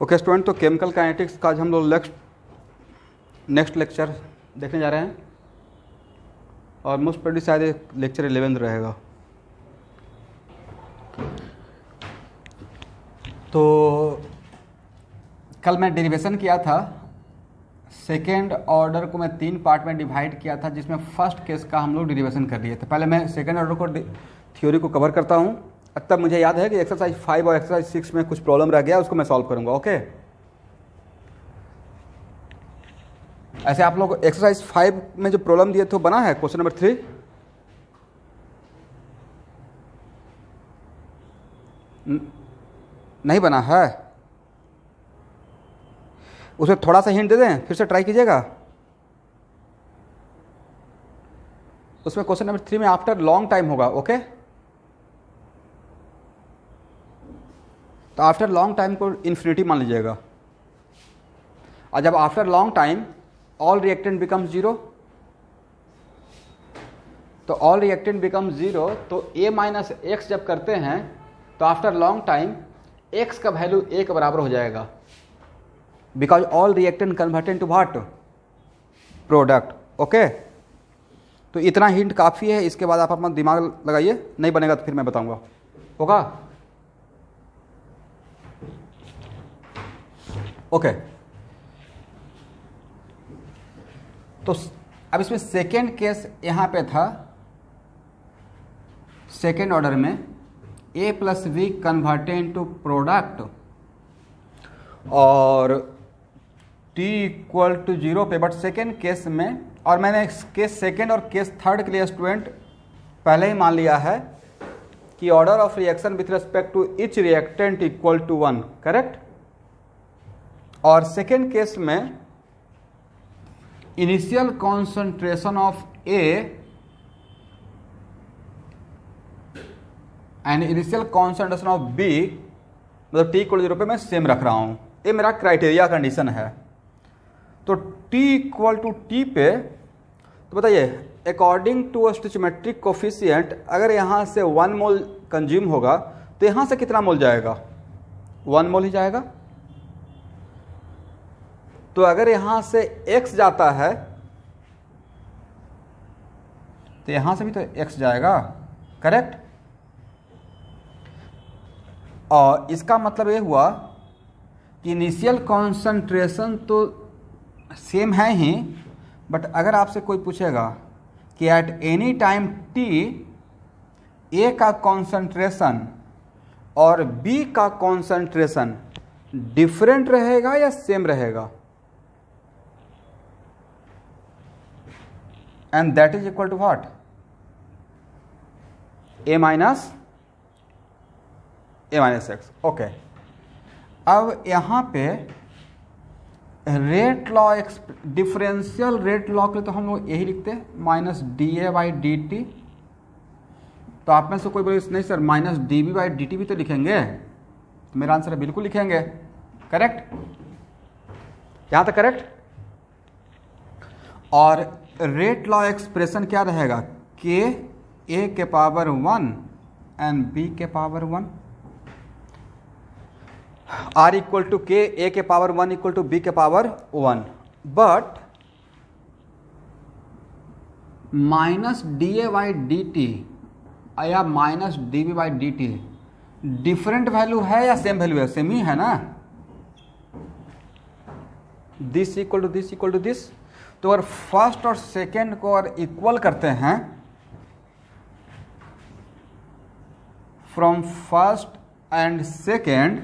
Okay student, तो chemical kinetics का आज हम लोग नेक्स्ट लेक्चर देखने जा रहे हैं और मोस्ट प्रोबेबली शायद लेक्चर 11 रहेगा। तो कल मैं डेरिवेशन किया था, सेकेंड ऑर्डर को मैं 3 पार्ट में डिवाइड किया था, जिसमें फर्स्ट केस का हम लोग डेरिवेशन कर लिए थे। पहले मैं सेकेंड ऑर्डर को थ्योरी को कवर करता हूँ। तब मुझे याद है कि एक्सरसाइज 5 और एक्सरसाइज 6 में कुछ प्रॉब्लम रह गया, उसको मैं सॉल्व करूँगा। ओके, ऐसे आप लोग एक्सरसाइज 5 में जो प्रॉब्लम दिए थे बना है क्वेश्चन नंबर 3? नहीं बना है? उसमें थोड़ा सा हिंट दे दें, फिर से ट्राई कीजिएगा। उसमें क्वेश्चन नंबर 3 में आफ्टर लॉन्ग टाइम होगा। ओके, तो आफ्टर लॉन्ग टाइम को इन्फिनिटी मान लीजिएगा, और जब after long time all reactant become zero, तो ऑल रिएक्टेंट बिकम जीरो, तो a माइनस एक्स जब करते हैं तो आफ्टर लॉन्ग टाइम x का वैल्यू a के बराबर हो जाएगा, because all reactant converted to what? Product. Okay, तो इतना हिंट काफ़ी है। इसके बाद आप अपना दिमाग लगाइए, नहीं बनेगा तो फिर मैं बताऊंगा। होगा? ओके, तो अब इसमें सेकेंड केस यहाँ पे था, सेकेंड ऑर्डर में a plus B converted into product और t इक्वल टू 0 पे। बट सेकेंड केस में, और मैंने केस सेकेंड और केस थर्ड के लिए स्टूडेंट पहले ही मान लिया है कि order of reaction with respect to each reactant equal to 1, correct. और सेकेंड केस में initial concentration of A and initial concentration of B, मतलब t इक्वल 0 पे मैं सेम रख रहा हूं। ये मेरा क्राइटेरिया कंडीशन है। तो t इक्वल टू t पे, तो बताइए अकॉर्डिंग टू स्टोइचियोमेट्रिक कोफिशिएंट, अगर यहां से 1 मोल कंज्यूम होगा तो यहां से कितना मोल जाएगा? 1 मोल ही जाएगा। तो अगर यहां से x जाता है तो यहां से भी तो x जाएगा, करेक्ट। और इसका मतलब ये हुआ कि इनिशियल कॉन्सेंट्रेशन तो सेम है ही, बट अगर आपसे कोई पूछेगा कि eight any time t a का कॉन्सेंट्रेशन और b का कॉन्सेंट्रेशन डिफरेंट रहेगा या सेम रहेगा, and that is equal to what? a minus x। Okay, अब यहाँ पे rate law, differential rate law के लिए तो हम लोग यही लिखते हैं माइनस dA/dt। तो आप में से कोई बोले नहीं सर माइनस dB/dt भी तो लिखेंगे, तो मेरा आंसर है बिल्कुल लिखेंगे, करेक्ट। यहाँ तक करेक्ट। और रेट लॉ एक्सप्रेशन क्या रहेगा? k a के पावर 1 एंड b के power 1, r equal to k a के पावर 1 इक्वल टू b के पावर 1। बट माइनस dA/dt या माइनस dB/dt डिफरेंट वैल्यू है या सेम वैल्यू है? सेम ही है ना। This equal to this equal to this, तो अगर फर्स्ट और सेकेंड को अगर इक्वल करते हैं, फ्रॉम फर्स्ट एंड सेकेंड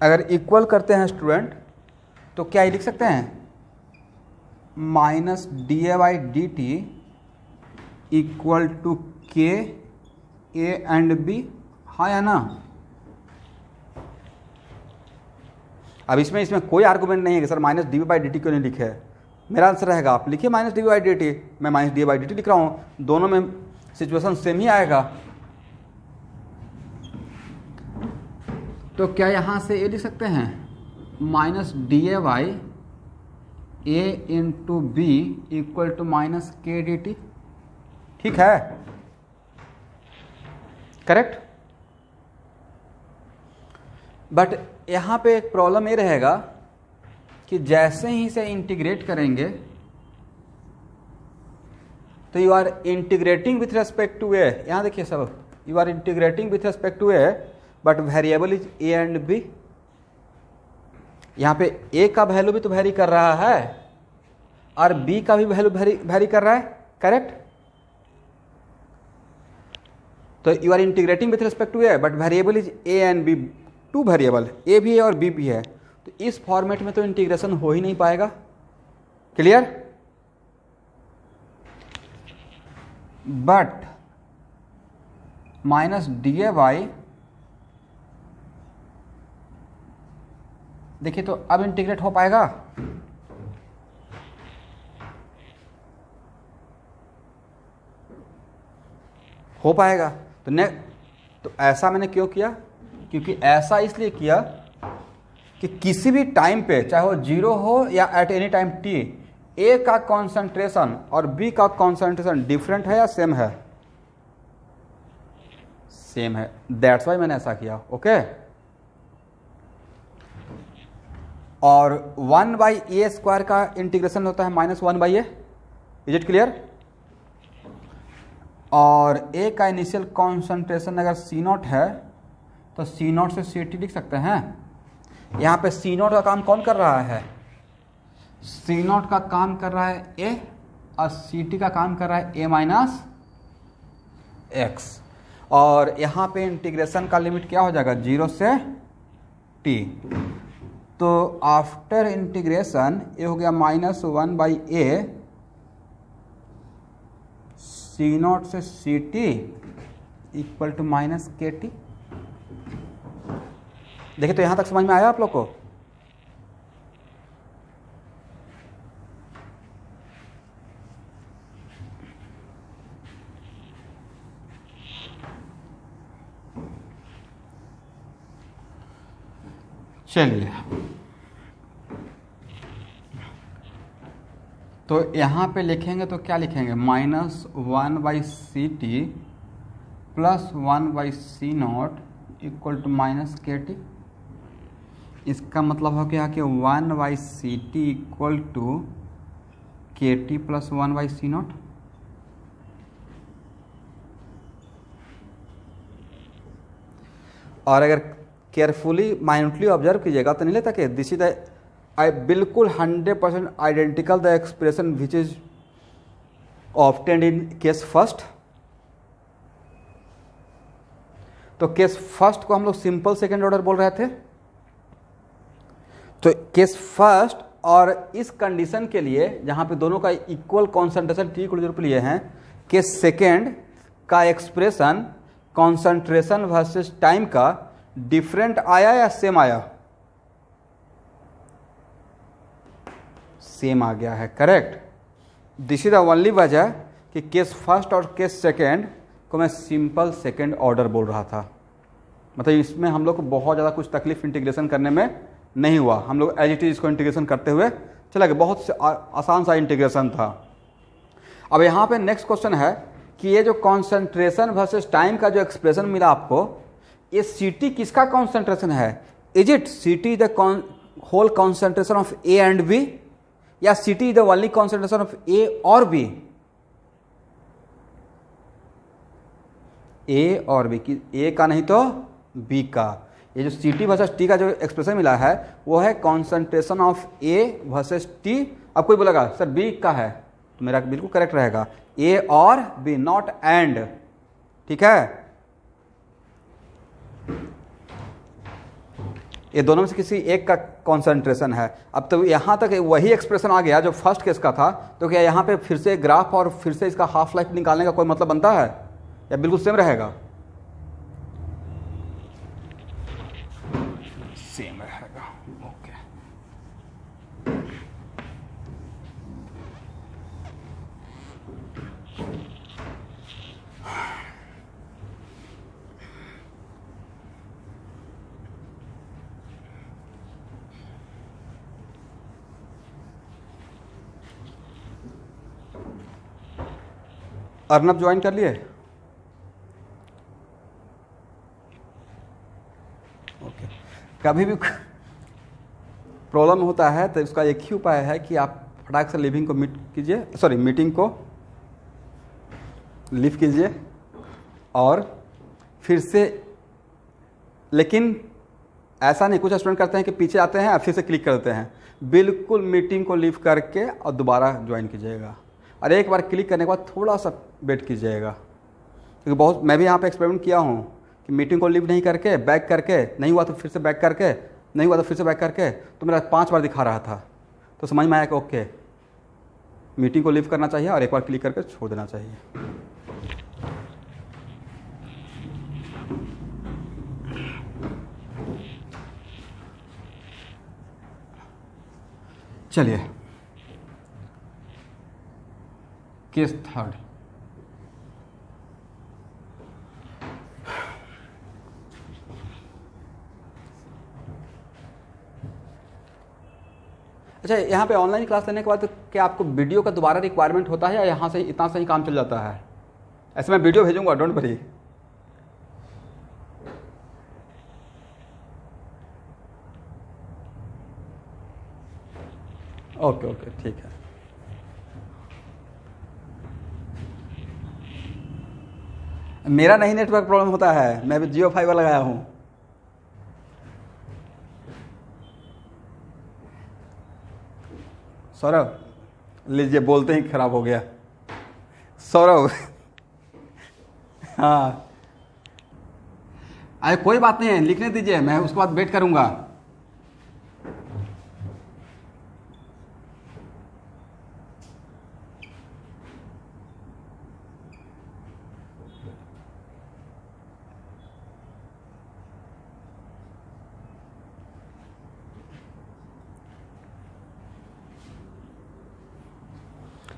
अगर इक्वल करते हैं स्टूडेंट, तो क्या ही लिख सकते हैं? Minus dA/dt equal to k a and b, हाँ या ना। अब इसमें कोई आर्गूमेंट नहीं है कि सर माइनस dB/dt क्यों नहीं लिखे है। मेरा आंसर रहेगा, आप लिखिए माइनस dB/dt, मैं माइनस dB/dt लिख रहा हूँ, दोनों में सिचुएशन सेम ही आएगा। तो क्या यहाँ से ये लिख सकते हैं minus dA/a into b equal to minus k/dt? ठीक है, करेक्ट। बट यहाँ पे एक प्रॉब्लम ये रहेगा कि जैसे ही इसे इंटीग्रेट करेंगे तो you are integrating with respect to A, यहाँ देखिए सब, you are integrating with respect to A but variable is A and B. यहाँ पे ए का वैल्यू भी तो वेरी कर रहा है और बी का भी वैल्यू वेरी कर रहा है, करेक्ट। तो you are integrating with respect to A but variable is A and B, two variable A भी है और बी भी है, तो इस फॉर्मेट में तो इंटीग्रेशन हो ही नहीं पाएगा। Clear? But minus D A by, देखिए तो अब इंटीग्रेट हो पाएगा? हो पाएगा। तो ऐसा मैंने क्यों किया? क्योंकि ऐसा इसलिए किया कि किसी भी टाइम पे, चाहे वो जीरो हो या एट एनी टाइम टी, ए का कॉन्सेंट्रेशन और बी का कॉन्सेंट्रेशन डिफरेंट है या सेम है? सेम है, दैट्स वाई मैंने ऐसा किया। ओके। और 1/a² का इंटीग्रेशन होता है -1/a, इज इट क्लियर? और a का इनिशियल कॉन्सेंट्रेशन अगर C0 है तो C0 से CT लिख सकते हैं। यहाँ पे C0 का काम कौन कर रहा है? C0 का काम कर रहा है a और CT का काम कर रहा है a - x। और यहाँ पे इंटीग्रेशन का लिमिट क्या हो जाएगा? 0 से t। तो आफ्टर इंटीग्रेशन ये हो गया -1/a C0 से CT इक्वल टू -KT। देखिए तो यहां तक समझ में आया आप लोग को? चलिए, तो यहाँ पे लिखेंगे तो क्या लिखेंगे? -1/CT plus 1/C0 equal to -KT। इसका मतलब हो गया कि 1/CT equal to KT plus 1/C0। और अगर केयरफुली माइन्यूटली ऑब्जर्व कीजिएगा तो नहीं लेता कि दिस इज द आई बिल्कुल 100% identical the expression which is obtained in case first. तो केस फर्स्ट को हम लोग सिंपल सेकेंड ऑर्डर बोल रहे थे। तो केस फर्स्ट और इस कंडीशन के लिए जहां पे दोनों का इक्वल कॉन्सेंट्रेशन T = लिए हैं, केस सेकेंड का एक्सप्रेशन कॉन्सेंट्रेशन वर्सेस टाइम का डिफरेंट आया या सेम आया? सेम आ गया है, correct. This is the only वजह कि केस फर्स्ट और केस सेकेंड को मैं सिंपल सेकेंड ऑर्डर बोल रहा था। मतलब इसमें हम लोग को बहुत ज़्यादा कुछ तकलीफ इंटीग्रेशन करने में नहीं हुआ। हम लोग एज इट इज इसको इंटीग्रेशन करते हुए चला गया, बहुत आसान सा इंटीग्रेशन था। अब यहाँ पे नेक्स्ट क्वेश्चन है कि ये जो कॉन्सेंट्रेशन वर्सेस टाइम का जो एक्सप्रेशन मिला आपको, ये CT किसका कॉन्सेंट्रेशन है? Is it CT the whole concentration of A and B या CT is the only concentration of A और B? A और B की, A का नहीं तो B का। ये जो CT वर्सेस T का जो एक्सप्रेशन मिला है वो है concentration of A versus T। अब कोई बोलेगा सर B का है, तो मेरा बिल्कुल करेक्ट रहेगा A और B, नॉट एंड। ठीक है, ये दोनों में से किसी एक का कॉन्सेंट्रेशन है। अब तो यहाँ तक वही एक्सप्रेशन आ गया जो फर्स्ट केस का था, तो क्या यहाँ पे फिर से ग्राफ और फिर से इसका हाफ लाइफ निकालने का कोई मतलब बनता है या बिल्कुल सेम रहेगा? सेम रहेगा। ओके, अर्नब ज्वाइन कर लिए? ओके, कभी भी प्रॉब्लम होता है तो उसका एक ही उपाय है कि आप फटाक से लीविंग को मीटिंग को लीव कीजिए और फिर से। लेकिन ऐसा नहीं, कुछ स्टूडेंट करते हैं कि पीछे आते हैं और फिर से क्लिक करते हैं। बिल्कुल मीटिंग को लीव करके और दोबारा ज्वाइन कीजिएगा, और एक बार क्लिक करने के बाद थोड़ा सा वेट कीजिएगा, क्योंकि मैं भी यहाँ पे एक्सपेरिमेंट किया हूँ कि मीटिंग को लीव नहीं करके बैक करके, नहीं हुआ तो फिर से बैक करके, नहीं हुआ तो फिर से बैक करके, तो मेरा 5 बार दिखा रहा था। तो समझ में आया कि ओके मीटिंग को लीव करना चाहिए और एक बार क्लिक करके छोड़ देना चाहिए। चलिए केस थर्ड। अच्छा, यहाँ पे ऑनलाइन क्लास लेने के बाद क्या आपको वीडियो का दोबारा रिक्वायरमेंट होता है या यहाँ से इतना सही काम चल जाता है? ऐसे मैं वीडियो भेजूंगा, डोंट वरी। ओके ओके ठीक है। मेरा नहीं नेटवर्क प्रॉब्लम होता है, मैं भी जियो फाइबर लगाया हूँ। सौरभ लीजिए, बोलते ही खराब हो गया सौरभ। हाँ अरे कोई बात नहीं है, लिखने दीजिए, मैं उसके बाद वेट करूँगा।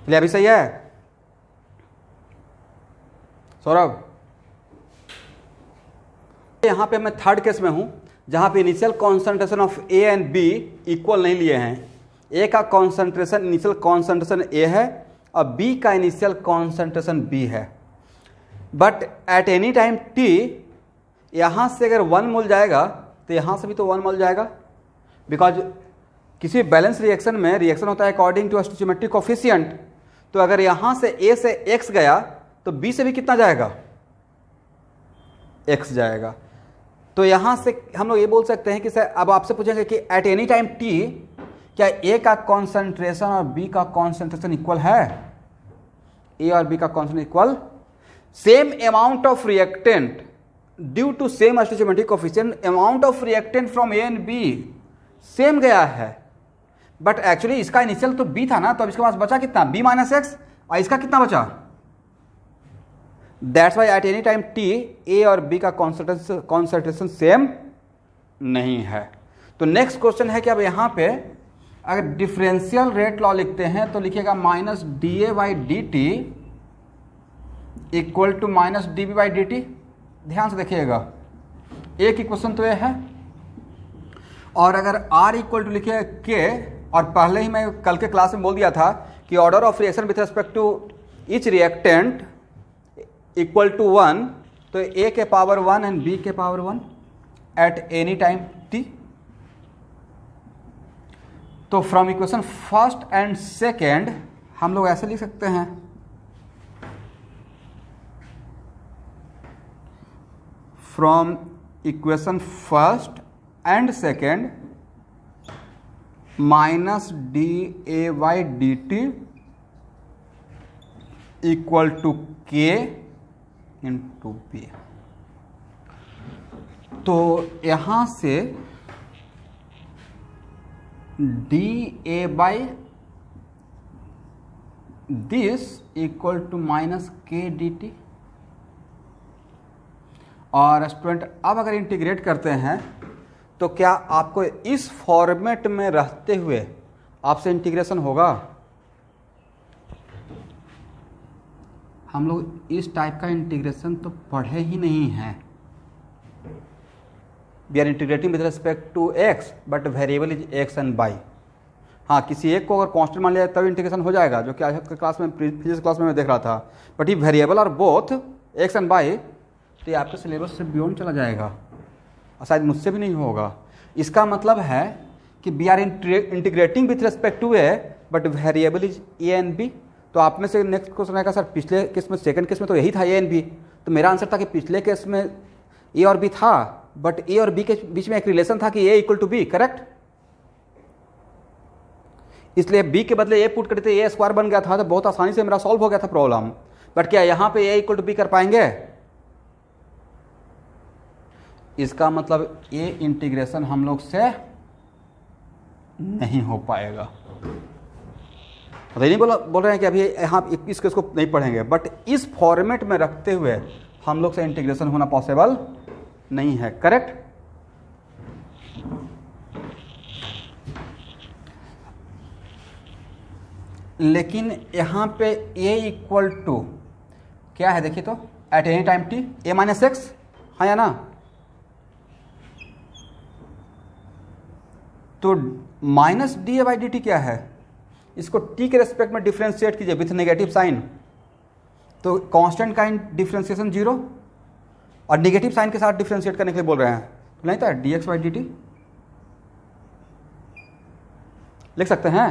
चलिए अभी सही है सौरभ। यहाँ पे मैं थर्ड केस में हूँ, जहाँ पे initial concentration of A and B equal नहीं लिए हैं। ए का कॉन्सेंट्रेशन इनिशियल कॉन्सेंट्रेशन ए है और बी का इनिशियल कॉन्सेंट्रेशन बी है। But at any time T, यहाँ से अगर 1 मोल जाएगा तो यहाँ से भी तो 1 मोल जाएगा, बिकॉज किसी बैलेंस रिएक्शन में रिएक्शन होता है अकॉर्डिंग टू स्टोइचियोमेट्रिक कोफिशिएंट। तो अगर यहाँ से ए से एक्स गया तो बी से भी कितना जाएगा? एक्स जाएगा। तो यहाँ से हम लोग ये बोल सकते हैं कि सर, अब आपसे पूछेंगे कि एट एनी टाइम टी क्या ए का कॉन्सेंट्रेशन और बी का कॉन्सेंट्रेशन इक्वल है? ए और बी का concentration equal, same amount of reactant due to same stoichiometric coefficient, amount of reactant from A and B same गया है। बट एक्चुअली इसका इनिशियल तो बी था ना, तो अब इसके पास बचा कितना? बी माइनस एक्स, और इसका कितना बचा? That's why eight any time T A और बी का कॉन्सेंट्रेशन सेम नहीं है। तो नेक्स्ट क्वेश्चन है कि अब यहाँ पे अगर डिफरेंशियल रेट लॉ लिखते हैं तो लिखिएगा minus D A by D T equal to minus D B by D T. ध्यान से देखिएगा, एक ही क्वेश्चन तो ये है। और अगर R इक्वल टू लिखिए के, और पहले ही मैं कल के क्लास में बोल दिया था कि order of reaction with respect to each reactant equal to 1, तो A के पावर 1 एंड B के power 1 at any time T। तो from equation first and second हम लोग ऐसे लिख सकते हैं, from equation first and second minus D A by D T equal to K into B. तो यहां से D A by this equal to minus K D t. और स्टूडेंट अब अगर इंटीग्रेट करते हैं तो क्या आपको इस फॉर्मेट में रहते हुए आपसे इंटीग्रेशन होगा? हम लोग इस टाइप का इंटीग्रेशन तो पढ़े ही नहीं हैं। We are integrating with respect to X but variable is X and Y. हाँ, किसी एक को अगर कांस्टेंट मान लिया तब इंटीग्रेशन हो जाएगा, जो कि आज के क्लास में प्रीवियस क्लास में मैं देख रहा था। बट ये वेरिएबल और बोथ एक्स एंड वाई, तो ये आपके सिलेबस से बियॉन्ड चला जाएगा और शायद मुझसे भी नहीं होगा। इसका मतलब है कि we are integrating with respect to A but variable is A and B. तो आप में से नेक्स्ट क्वेश्चन आएगा सर पिछले केस में सेकंड केस में तो यही था ए एंड बी, तो मेरा आंसर था कि पिछले केस में ए और बी था बट ए और बी के बीच में एक रिलेशन था कि ए इक्वल टू बी, करेक्ट। इसलिए बी के बदले ए पुट करते ए स्क्वायर बन गया था, तो बहुत आसानी से मेरा सॉल्व हो गया था प्रॉब्लम। बट क्या यहां पे ए इक्वल टू बी कर पाएंगे? इसका मतलब ए इंटीग्रेशन हम लोग से नहीं हो पाएगा। तो नहीं बोल रहे हैं कि अभी यहाँ इस केस को नहीं पढ़ेंगे, बट इस फॉर्मेट में रखते हुए हम लोग से इंटीग्रेशन होना पॉसिबल नहीं है, करेक्ट। लेकिन यहां पे a इक्वल टू क्या है देखिए तो, eight any time t a minus x, हाँ या ना। तो minus D A by D t क्या है, इसको t के रेस्पेक्ट में डिफ्रेंशिएट कीजिए विथ नेगेटिव साइन, तो कांस्टेंट का डिफ्रेंशिएशन 0 और नेगेटिव साइन के साथ डिफ्रेंशिएट करने के लिए बोल रहे हैं, तो नहीं था D x by D T लिख सकते हैं।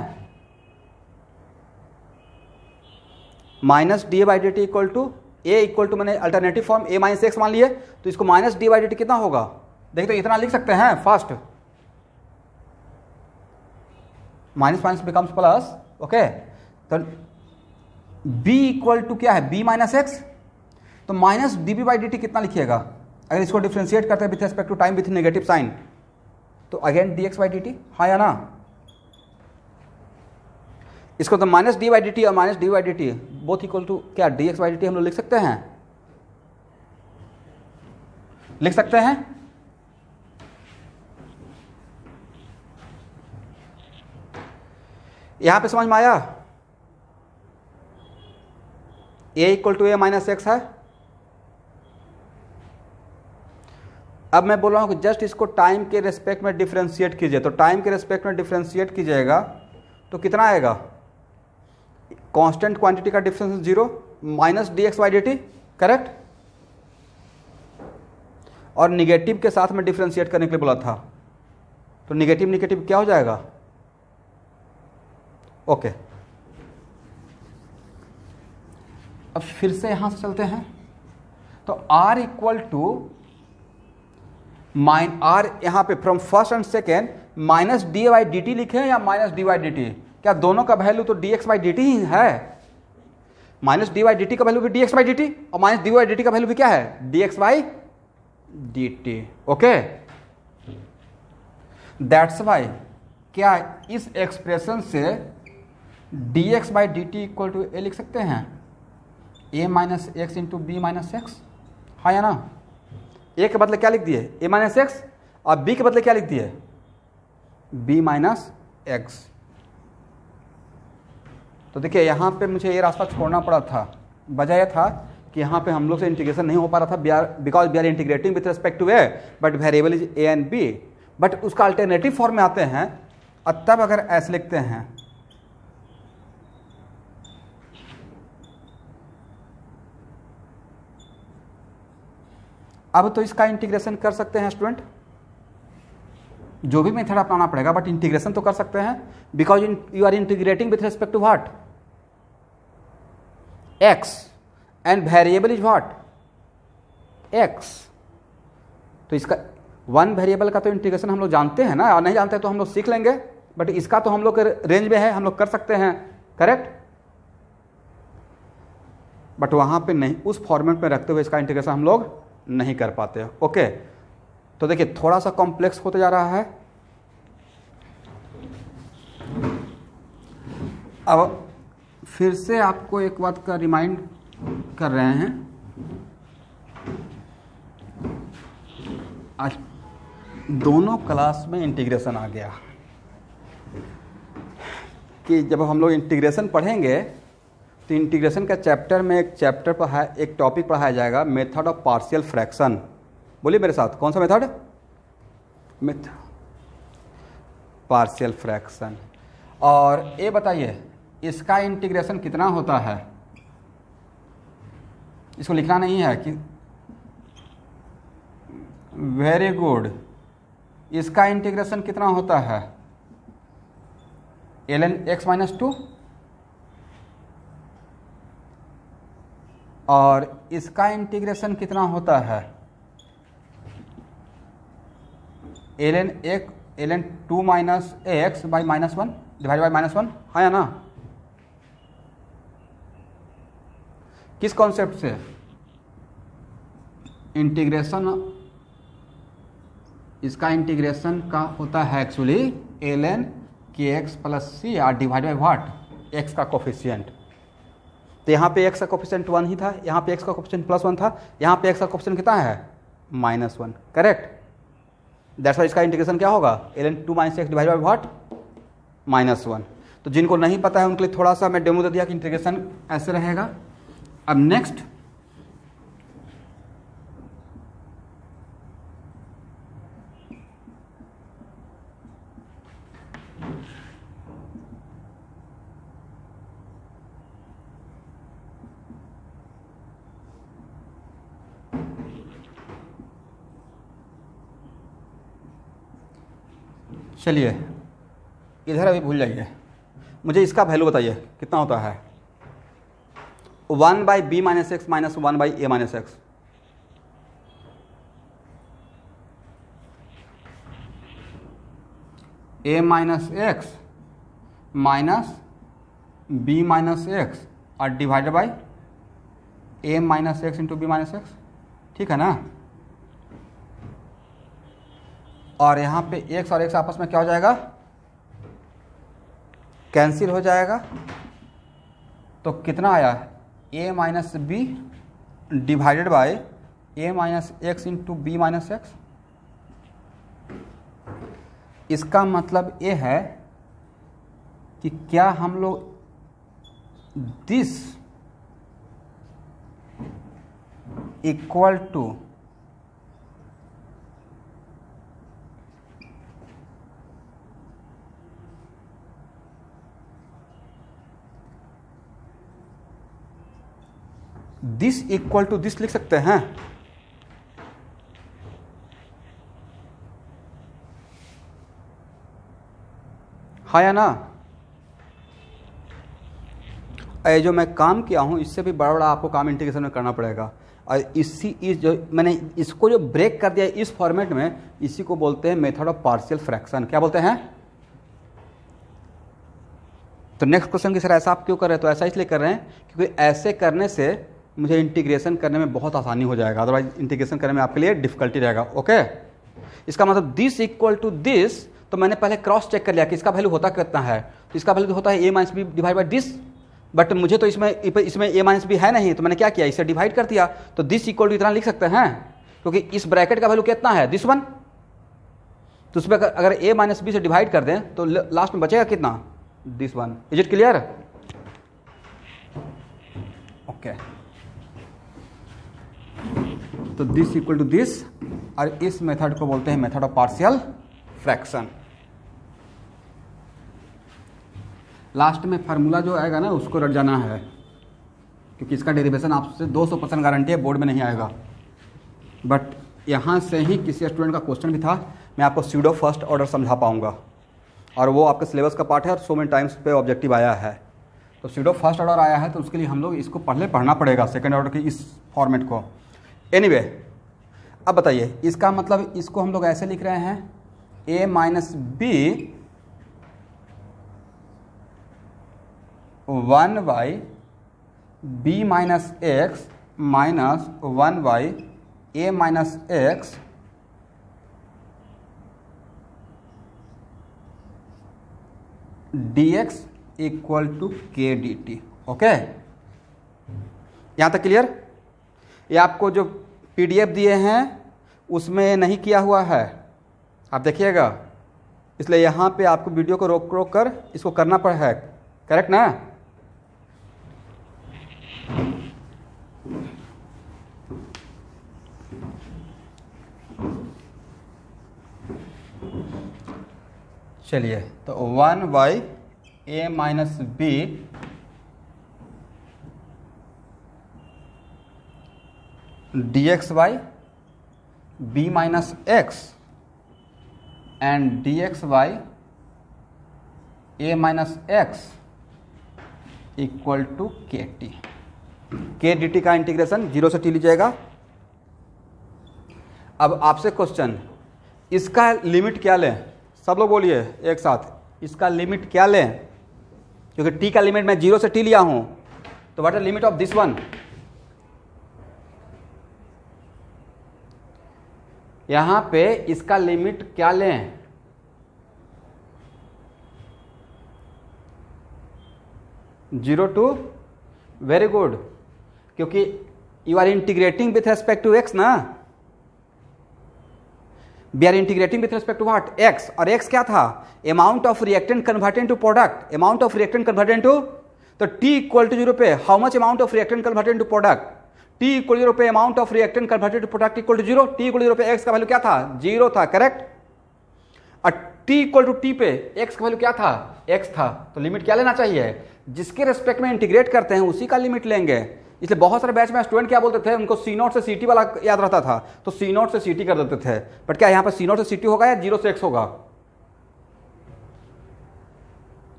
Minus D A by D T equal to A equal to मैंने alternative form A minus X मान लिए, तो इसको minus D by D T कितना होगा देखिए, तो इतना लिख सकते हैं fast, minus minus becomes plus, okay. तो b इक्वल टू क्या है, b माइनस एक्स, तो minus D B by D T कितना लिखिएगा अगर इसको डिफ्रेंशिएट करते हैं with respect to time with negative sign, तो again d x by D t, हाँ या ना। इसको तो minus D by D t और minus D by D t both equal to क्या d x by D t हम लोग लिख सकते हैं, लिख सकते हैं। यहां पे समझ में आया, a equal to A minus x है। अब मैं बोल रहा हूं कि जस्ट इसको टाइम के रेस्पेक्ट में डिफरेंशिएट कीजिए, तो टाइम के रेस्पेक्ट में डिफरेंशिएट कीजिएगा तो कितना आएगा, कांस्टेंट क्वांटिटी का difference 0 minus D x by D T, correct. और निगेटिव के साथ में डिफरेंशिएट करने के लिए बोला था, तो निगेटिव निगेटिव क्या हो जाएगा, ओके। अब फिर से यहां से चलते हैं, तो r इक्वल टू आर यहां पे from first and second minus D by D t लिखे या minus D by D t, क्या दोनों का वैल्यू तो d x by D t ही है। Minus D by D T का वैल्यू भी d x by D t और minus D by D T का वैल्यू भी क्या है, d x by D T, okay. That's why क्या इस एक्सप्रेशन से d x by D T equal to A लिख सकते हैं, A minus x into B minus x, हाँ या ना। ए के बदले क्या लिख दिए, ए माइनस एक्स, और बी के बदले क्या लिख दिए, बी माइनस एक्स। तो देखिए यहाँ पे मुझे ये रास्ता छोड़ना पड़ा था, वजह यह था कि यहाँ पे हम लोग से इंटीग्रेशन नहीं हो पा रहा था, because we are integrating with respect to A but variable is A and B, but उसका अल्टरनेटिव फॉर्म में आते हैं, और तब अगर ऐसे लिखते हैं, अब तो इसका इंटीग्रेशन कर सकते हैं स्टूडेंट, जो भी मेथड अपनाना पड़ेगा, बट इंटीग्रेशन तो कर सकते हैं, because you are integrating with respect to what, X, and variable is what, X. तो इसका वन वेरिएबल का तो इंटीग्रेशन हम लोग जानते हैं ना, और नहीं जानते तो हम लोग सीख लेंगे, बट इसका तो हम लोग के रेंज में है, हम लोग कर सकते हैं, करेक्ट। बट वहां पे नहीं, उस फॉर्मेट में रखते हुए इसका इंटीग्रेशन हम लोग नहीं कर पाते, ओके। तो देखिए थोड़ा सा कॉम्प्लेक्स होते जा रहा है। अब फिर से आपको एक बात का रिमाइंड कर रहे हैं, आज दोनों क्लास में इंटीग्रेशन आ गया, कि जब हम लोग इंटीग्रेशन पढ़ेंगे तो इंटीग्रेशन का चैप्टर में एक टॉपिक पढ़ाया जाएगा, मेथड ऑफ पार्शियल फ्रैक्शन। बोलिए मेरे साथ, कौन सा मेथड, पार्शियल फ्रैक्शन। और ये बताइए इसका इंटीग्रेशन कितना होता है, इसको लिखना नहीं है कि वेरी गुड, इसका इंटीग्रेशन कितना होता है ln x माइनस 2, और इसका इंटीग्रेशन कितना होता है ln 2 minus X by minus 1 divide by minus 1, हाँ या ना? किस कॉन्सेप्ट से? इंटीग्रेशन, इसका इंटीग्रेशन का होता है actually ln kx plus C R divide by what, x का कोफिशिएंट। तो यहाँ पे x का कोफिशिएंट 1 ही था, यहाँ पे x का कोफिशिएंट प्लस 1 था, यहाँ पे x का कोफिशिएंट कितना है -1, करेक्ट। दैट्स वाई इसका इंटीग्रेशन क्या होगा ln 2 minus x divide by what, -1। तो जिनको नहीं पता है उनके लिए थोड़ा सा मैं डेमो दे दिया कि इंटीग्रेशन ऐसे रहेगा। अब नेक्स्ट चलिए इधर अभी भूल जाइए, मुझे इसका वैल्यू बताइए कितना होता है 1 by B minus x minus 1 by A minus x. A minus x minus B minus x और divided by A minus x into B minus x, ठीक है ना? और यहाँ पे एक्स और एक्स आपस में क्या हो जाएगा, कैंसिल हो जाएगा। तो कितना आया a minus B divided by a minus x into B minus x. इसका मतलब ये है कि क्या हम लोग this equal to this equal to this लिख सकते हैं? हाँ या ना? ये जो मैं काम किया हूं इससे भी बड़ा बड़ा आपको काम इंटीग्रेशन में करना पड़ेगा। और इस जो मैंने इसको जो ब्रेक कर दिया इस फॉर्मेट में, इसी को बोलते हैं मेथड ऑफ पार्शियल फ्रैक्शन। क्या बोलते हैं? तो नेक्स्ट क्वेश्चन की सर ऐसा आप क्यों कर रहे हैं? तो ऐसा इसलिए कर रहे हैं क्योंकि ऐसे करने से मुझे इंटीग्रेशन करने में बहुत आसानी हो जाएगा, अदरवाइज इंटीग्रेशन करने में आपके लिए डिफिकल्टी रहेगा। ओके, इसका मतलब दिस इक्वल टू दिस, तो मैंने पहले क्रॉस चेक कर लिया कि इसका वैल्यू होता कितना है। तो इसका वैल्यू होता है a minus B divide by this, but मुझे तो इसमें a माइनस बी है नहीं, तो मैंने क्या किया, इसे डिवाइड कर दिया। तो दिस इक्वल टू इतना लिख सकते हैं क्योंकि इस ब्रैकेट का वैल्यू कितना है, दिस 1। तो उसमें अगर a माइनस बी से डिवाइड कर दें तो लास्ट में बचेगा कितना, this 1। Is it clear? Okay, तो दिस इक्वल टू दिस, और इस मेथड को बोलते हैं method of partial fraction. Last में फार्मूला जो आएगा ना उसको रट जाना है, क्योंकि इसका डेरिवेशन आपसे 200% गारंटी है, बोर्ड में नहीं आएगा। बट यहाँ से ही किसी स्टूडेंट का क्वेश्चन भी था, मैं आपको स्यूडो फर्स्ट ऑर्डर समझा पाऊंगा, और वो आपके सिलेबस का पार्ट है और सो मेनी टाइम्स पे ऑब्जेक्टिव आया है। तो स्यूडो फर्स्ट ऑर्डर आया है तो उसके लिए हम लोग इसको पहले पढ़ना पड़ेगा, सेकेंड ऑर्डर की इस फॉर्मेट को। एनीवे, अब बताइए इसका मतलब इसको हम लोग ऐसे लिख रहे हैं a minus B 1 by B minus x minus 1 by a minus X dx equal to K D T. Okay, यहाँ तक क्लियर? ये आपको जो PDF दिए हैं उसमें नहीं किया हुआ है, आप देखिएगा, इसलिए यहाँ पे आपको वीडियो को रोक रोक कर इसको करना पड़ा है, करेक्ट ना? चलिए, तो 1 by a minus B dx by B minus X and D x by A minus x equal to K T. K D T का इंटीग्रेशन 0 से t लीजिएगा। अब आपसे क्वेश्चन, इसका लिमिट क्या लें? सब लोग बोलिए एक साथ, इसका लिमिट क्या लें? क्योंकि t का लिमिट मैं 0 से t लिया हूं, तो what is limit of this one? यहां पे इसका लिमिट क्या लें? जीरो टू, वेरी गुड, क्योंकि you are integrating with respect to x ना। We are integrating with respect to what? X. और एक्स क्या था? Amount of reactant converted to product. Amount of reactant converted to, तो t equal to 0 पे how much amount of reactant converted to product? T equal 0 पे amount of reactant converted to product equal to 0। T equal 0 पे x का value क्या था? 0 था, correct. और T equal to T पे एक्स का वैल्यू क्या था? एक्स था। तो लिमिट क्या लेना चाहिए? जिसके रेस्पेक्ट में इंटीग्रेट करते हैं उसी का लिमिट लेंगे। इसलिए बहुत सारे बैच में स्टूडेंट क्या बोलते थे, उनको सी नॉट से सी टी वाला याद रहता था, तो सी नॉट से सी टी कर देते थे। बट क्या यहाँ पर सी नॉट से सी टी होगा या 0 से एक्स होगा?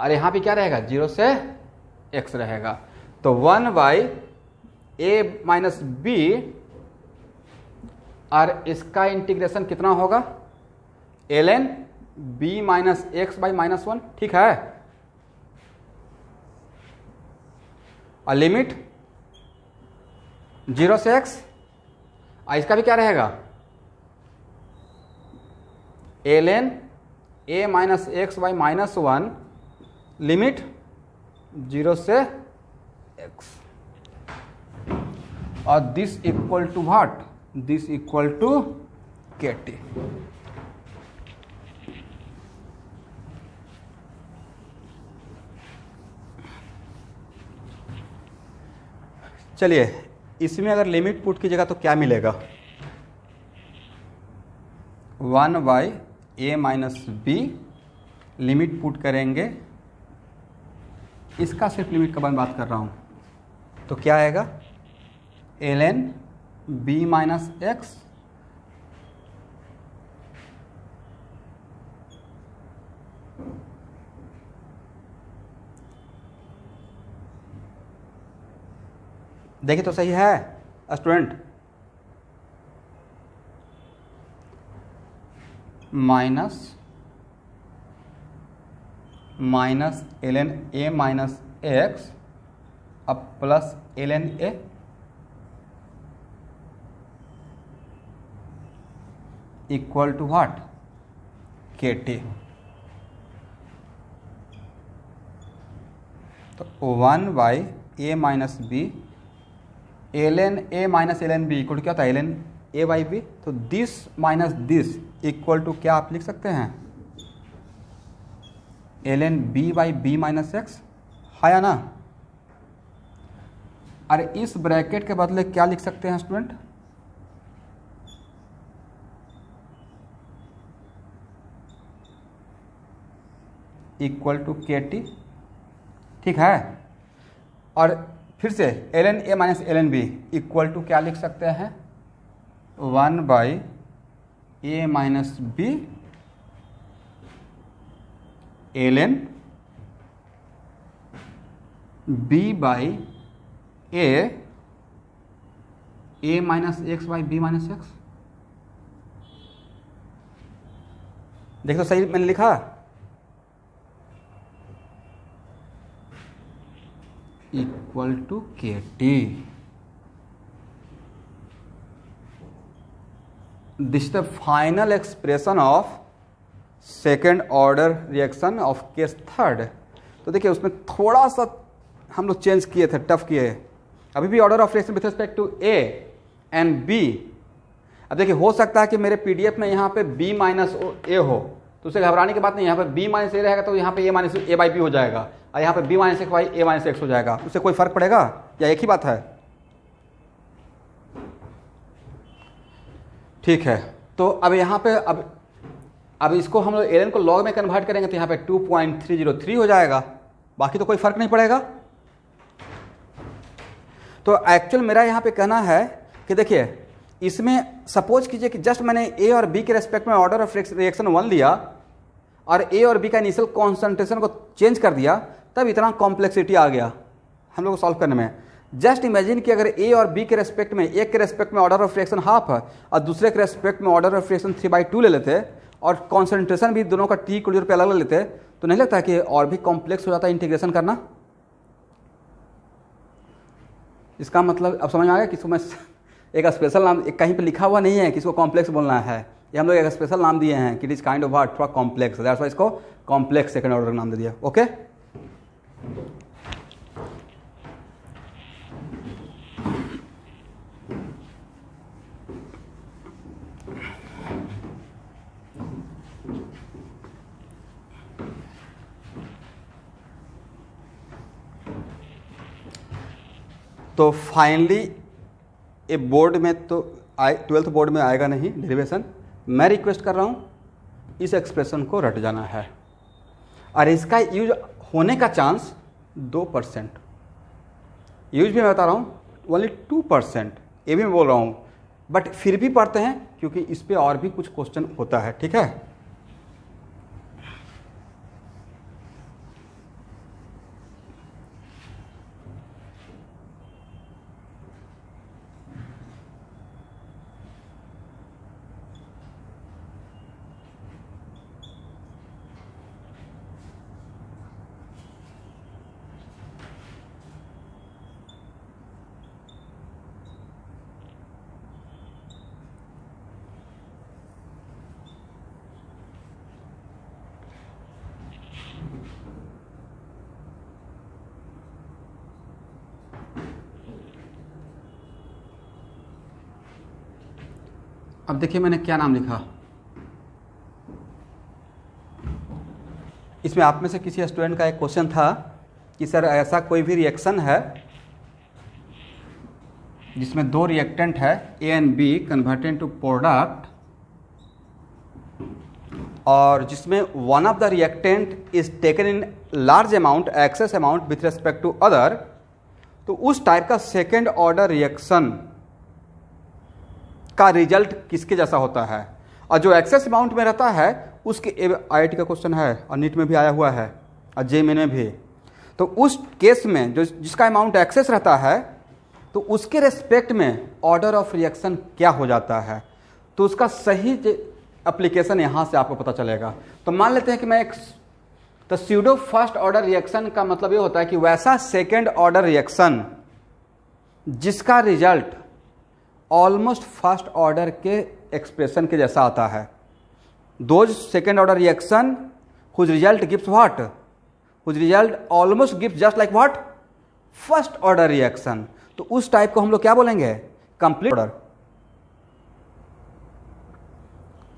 अरे यहाँ पे क्या रहेगा? 0 से एक्स रहेगा। तो 1 बाई ए माइनस बी, और इसका इंटीग्रेशन कितना होगा? ln b minus X by minus 1, ठीक है। और लिमिट 0 से x, और इसका भी क्या रहेगा? ln a minus X by minus 1, limit 0 से x, और this equal to what? This equal to K T. चलिए, इसमें अगर लिमिट पुट कीजिएगा तो क्या मिलेगा? 1 by A minus B, limit put करेंगे, इसका सिर्फ लिमिट का मैं बात कर रहा हूँ, तो क्या आएगा? ln b माइनस एक्स देखिए तो सही है student? Minus ln a minus x अब plus ln a, equal to what? K t. तो 1 by A minus B, ln a minus ln b equal to क्या होता है? ln a by B. तो this minus this equal to क्या आप लिख सकते हैं? ln b by B minus x, है या ना? अरे इस ब्रैकेट के बदले क्या लिख सकते हैं student? Equal to K T, ठीक है। और फिर से ln a minus ln b equal to क्या लिख सकते हैं? 1 by A minus B ln b by A minus X by B minus X. देखो सही मैंने लिखा? Equal to K T. This is the final expression of second order reaction of case third. तो देखिए उसमें थोड़ा सा हम लोग चेंज किए थे, टफ किए। अभी भी order of reaction with respect to A and B. अब देखिए हो सकता है कि मेरे पीडीएफ में यहाँ पे b माइनस ए हो, तो उसे घबराने की बात नहीं। यहाँ पे b माइनस ए रहेगा तो यहाँ पे a minus A by B हो जाएगा, और यहाँ पे b minus X by A minus X हो जाएगा। उससे कोई फर्क पड़ेगा या एक ही बात है? ठीक है। तो अब यहाँ पे अब इसको हम लोग ln को log में कन्वर्ट करेंगे तो यहाँ पे 2.303 हो जाएगा, बाकी तो कोई फर्क नहीं पड़ेगा। तो एक्चुअल मेरा यहाँ पे कहना है कि देखिए इसमें सपोज कीजिए कि जस्ट मैंने ए और बी के रेस्पेक्ट में ऑर्डर ऑफ रिएक्शन 1 लिया और ए और बी का इनिशियल कॉन्सेंट्रेशन को चेंज कर दिया, तब इतना कॉम्प्लेक्सिटी आ गया हम लोग को सॉल्व करने में। जस्ट इमेजिन कि अगर ए और बी के रेस्पेक्ट में, एक के रेस्पेक्ट में ऑर्डर ऑफ रिएक्शन हाफ है और दूसरे के रेस्पेक्ट में ऑर्डर ऑफ रिएक्शन 3/2 ले लेते और कॉन्सेंट्रेशन भी दोनों का टी को पे अलग ले लेते, तो नहीं लगता कि और भी कॉम्प्लेक्स हो जाता है इंटीग्रेशन करना। इसका मतलब अब समझ में आ गया किसको मैं एक स्पेशल नाम, एक कहीं पे लिखा हुआ नहीं है किसको कॉम्प्लेक्स बोलना है, ये हम लोग एक स्पेशल नाम दिए हैं कि it is kind of what, थोड़ा कॉम्प्लेक्स, दैट्स व्हाई इसको कॉम्प्लेक्स सेकंड ऑर्डर का नाम दे दिया। ओके, तो फाइनली ये बोर्ड में तो 12th बोर्ड में आएगा नहीं डेरिवेशन। मैं रिक्वेस्ट कर रहा हूँ इस एक्सप्रेशन को रट जाना है और इसका यूज होने का चांस 2%, यूज भी मैं बता रहा हूँ ओनली 2%, ये भी मैं बोल रहा हूँ, बट फिर भी पढ़ते हैं क्योंकि इस पर और भी कुछ क्वेश्चन होता है। ठीक है, अब देखिए मैंने क्या नाम लिखा। इसमें आप में से किसी स्टूडेंट का एक क्वेश्चन था कि सर ऐसा कोई भी रिएक्शन है जिसमें दो रिएक्टेंट है A and B converted to product और जिसमें one of the reactant is taken in large amount, excess amount with respect to other, तो उस टाइप का सेकेंड ऑर्डर रिएक्शन का रिजल्ट किसके जैसा होता है, और जो एक्सेस अमाउंट में रहता है उसके IIT का क्वेश्चन है और नीट में भी आया हुआ है और JEE में भी। तो उस केस में जो जिसका अमाउंट एक्सेस रहता है तो उसके रेस्पेक्ट में ऑर्डर ऑफ रिएक्शन क्या हो जाता है, तो उसका सही एप्लीकेशन यहाँ से आपको पता चलेगा। तो मान लेते हैं कि मैं एक तो स्यूडो फर्स्ट ऑर्डर रिएक्शन का मतलब ये होता है कि वैसा सेकेंड ऑर्डर रिएक्शन जिसका रिजल्ट ऑलमोस्ट फर्स्ट ऑर्डर के एक्सप्रेशन के जैसा आता है। Those second order reaction whose result gives what, whose result almost gives just like what, first order reaction. तो उस टाइप को हम लोग क्या बोलेंगे, complete order,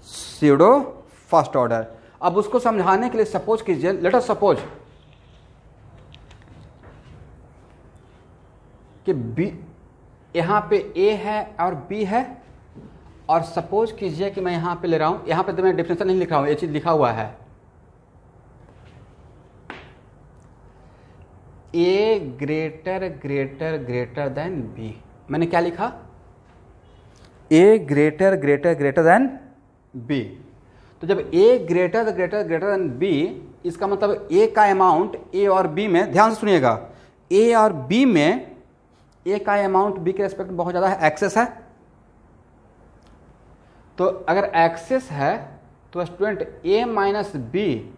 pseudo first order. अब उसको समझाने के लिए सपोज कीजिए, लेट अस सपोज कि बी यहां पे ए है और बी है, और सपोज कीजिए कि मैं यहां पे ले रहा हूं, यहां पे तो मैं डिफरेंशियल नहीं लिख रहा हूं, ये चीज लिखा हुआ है A greater greater greater than B. मैंने क्या लिखा, A greater greater greater than B. तो जब A greater greater greater than B, इसका मतलब ए का अमाउंट ए और बी में, ध्यान से सुनिएगा, ए और बी में ए का अमाउंट बी के रेस्पेक्ट में बहुत ज़्यादा है, एक्सेस है। तो अगर एक्सेस है तो student A minus B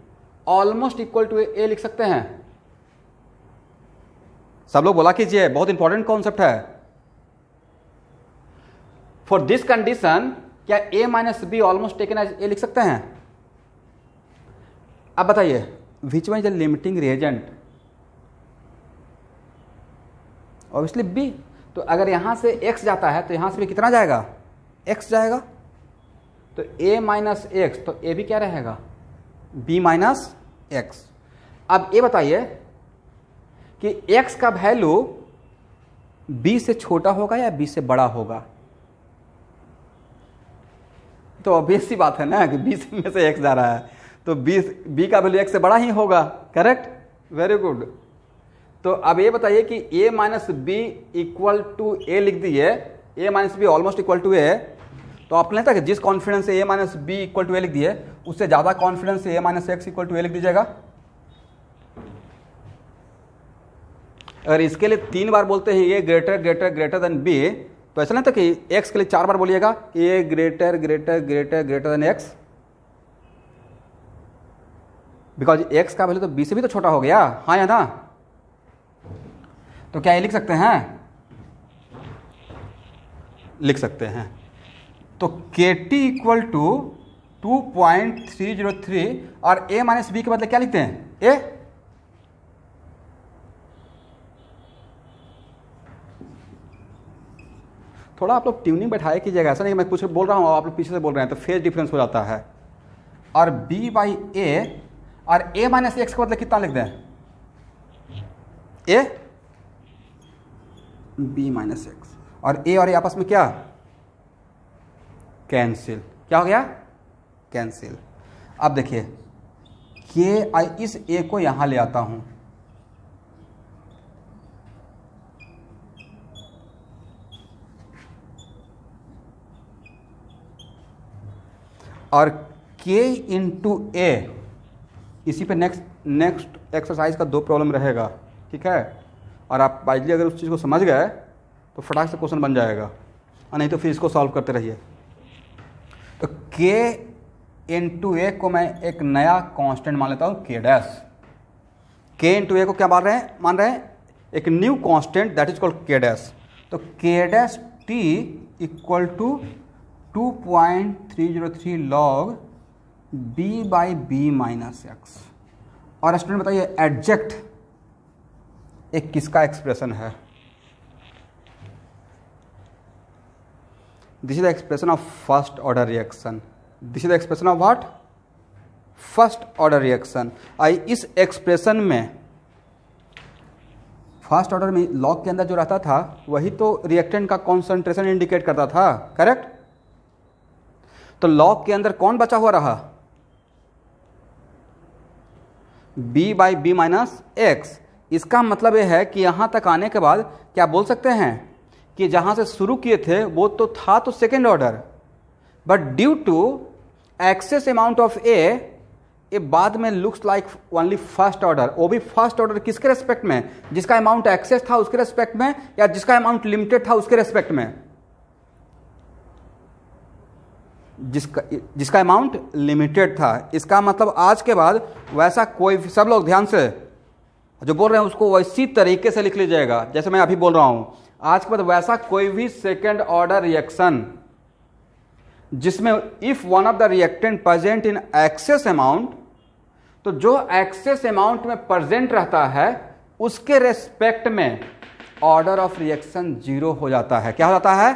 almost equal to A लिख सकते हैं। सब लोग बोला कीजिए, बहुत इंपॉर्टेंट कॉन्सेप्ट है। फॉर दिस कंडीशन क्या A minus B almost taken as A लिख सकते हैं? अब बताइए which one is the limiting reagent? Obviously B. तो अगर यहां से x जाता है तो यहां से भी कितना जाएगा, x जाएगा। तो a माइनस एक्स, तो a भी क्या रहेगा, b माइनस एक्स। अब ये बताइए कि x का वैल्यू b से छोटा होगा या b से बड़ा होगा? तो ऑब्वियस सी बात है ना कि b में से x जा रहा है, तो b का वैल्यू x से बड़ा ही होगा। Correct, very good. तो अब ये बताइए कि a minus B equal to A लिख दिए, A minus B almost equal to A, तो आप लेता है कि जिस कॉन्फिडेंस से A minus B equal to A लिख दिए उससे ज़्यादा कॉन्फिडेंस से A minus x equal to A लिख दीजिएगा। अगर इसके लिए 3 बार बोलते हैं A greater greater greater than B, तो ऐसा नहीं था कि एक्स के लिए 4 बार बोलिएगा A greater greater greater greater than x, because x का वैल्यू तो बी से भी तो छोटा हो गया, हाँ या ना? तो क्या ये लिख सकते हैं? लिख सकते हैं। तो के टी इक्वल टू 2.303 और ए माइनस बी के बदले क्या लिखते हैं? ए। थोड़ा आप लोग ट्यूनिंग बैठाए कीजिएगा, ऐसा नहीं मैं कुछ बोल रहा हूँ आप लोग पीछे से बोल रहे हैं तो फेज डिफरेंस हो जाता है। और b बाई ए और a माइनस एक्स के बदले कितना लिख दें? a b माइनस एक्स, और a और a आपस में क्या? कैंसिल। क्या हो गया? कैंसिल। अब देखिए k इस a को यहां ले आता हूं, और k इंटू ए, इसी पे नेक्स्ट एक्सरसाइज का 2 प्रॉब्लम रहेगा, ठीक है? और आप बाइजली अगर उस चीज़ को समझ गए तो फटाक से क्वेश्चन बन जाएगा, और नहीं तो फिर इसको सॉल्व करते रहिए। तो k इंटू ए को मैं एक नया कांस्टेंट मान लेता हूँ k dash. k into A को क्या मान रहे हैं? एक new constant that is called k dash. तो k dash t equal to 2.303 log b by B minus x. और स्टूडेंट बताइए एडजेक्ट एक किसका एक्सप्रेशन है? This is the expression of first order reaction. This is the expression of what? First order reaction. I इस expression में first order में log के अंदर जो रहता था वही तो रिएक्टेंट का कॉन्सेंट्रेशन इंडिकेट करता था, करेक्ट? तो लॉग के अंदर कौन बचा हुआ रहा? b by B minus x. इसका मतलब यह है कि यहां तक आने के बाद क्या बोल सकते हैं कि जहां से शुरू किए थे वो तो था तो second order, but due to excess amount of A बाद में looks like only first order. वो भी फर्स्ट ऑर्डर किसके रेस्पेक्ट में? जिसका अमाउंट एक्सेस था उसके रेस्पेक्ट में, या जिसका अमाउंट लिमिटेड था उसके रेस्पेक्ट में? जिसका अमाउंट लिमिटेड था। इसका मतलब आज के बाद वैसा कोई, सब लोग ध्यान से जो बोल रहे हैं उसको वैसी तरीके से लिख लीजिएगा जैसे मैं अभी बोल रहा हूं। आज के बाद वैसा कोई भी सेकेंड ऑर्डर रिएक्शन जिसमें if one of the reactant present in excess amount, तो जो एक्सेस अमाउंट में प्रेजेंट रहता है उसके रेस्पेक्ट में ऑर्डर ऑफ रिएक्शन 0 हो जाता है। क्या हो जाता है?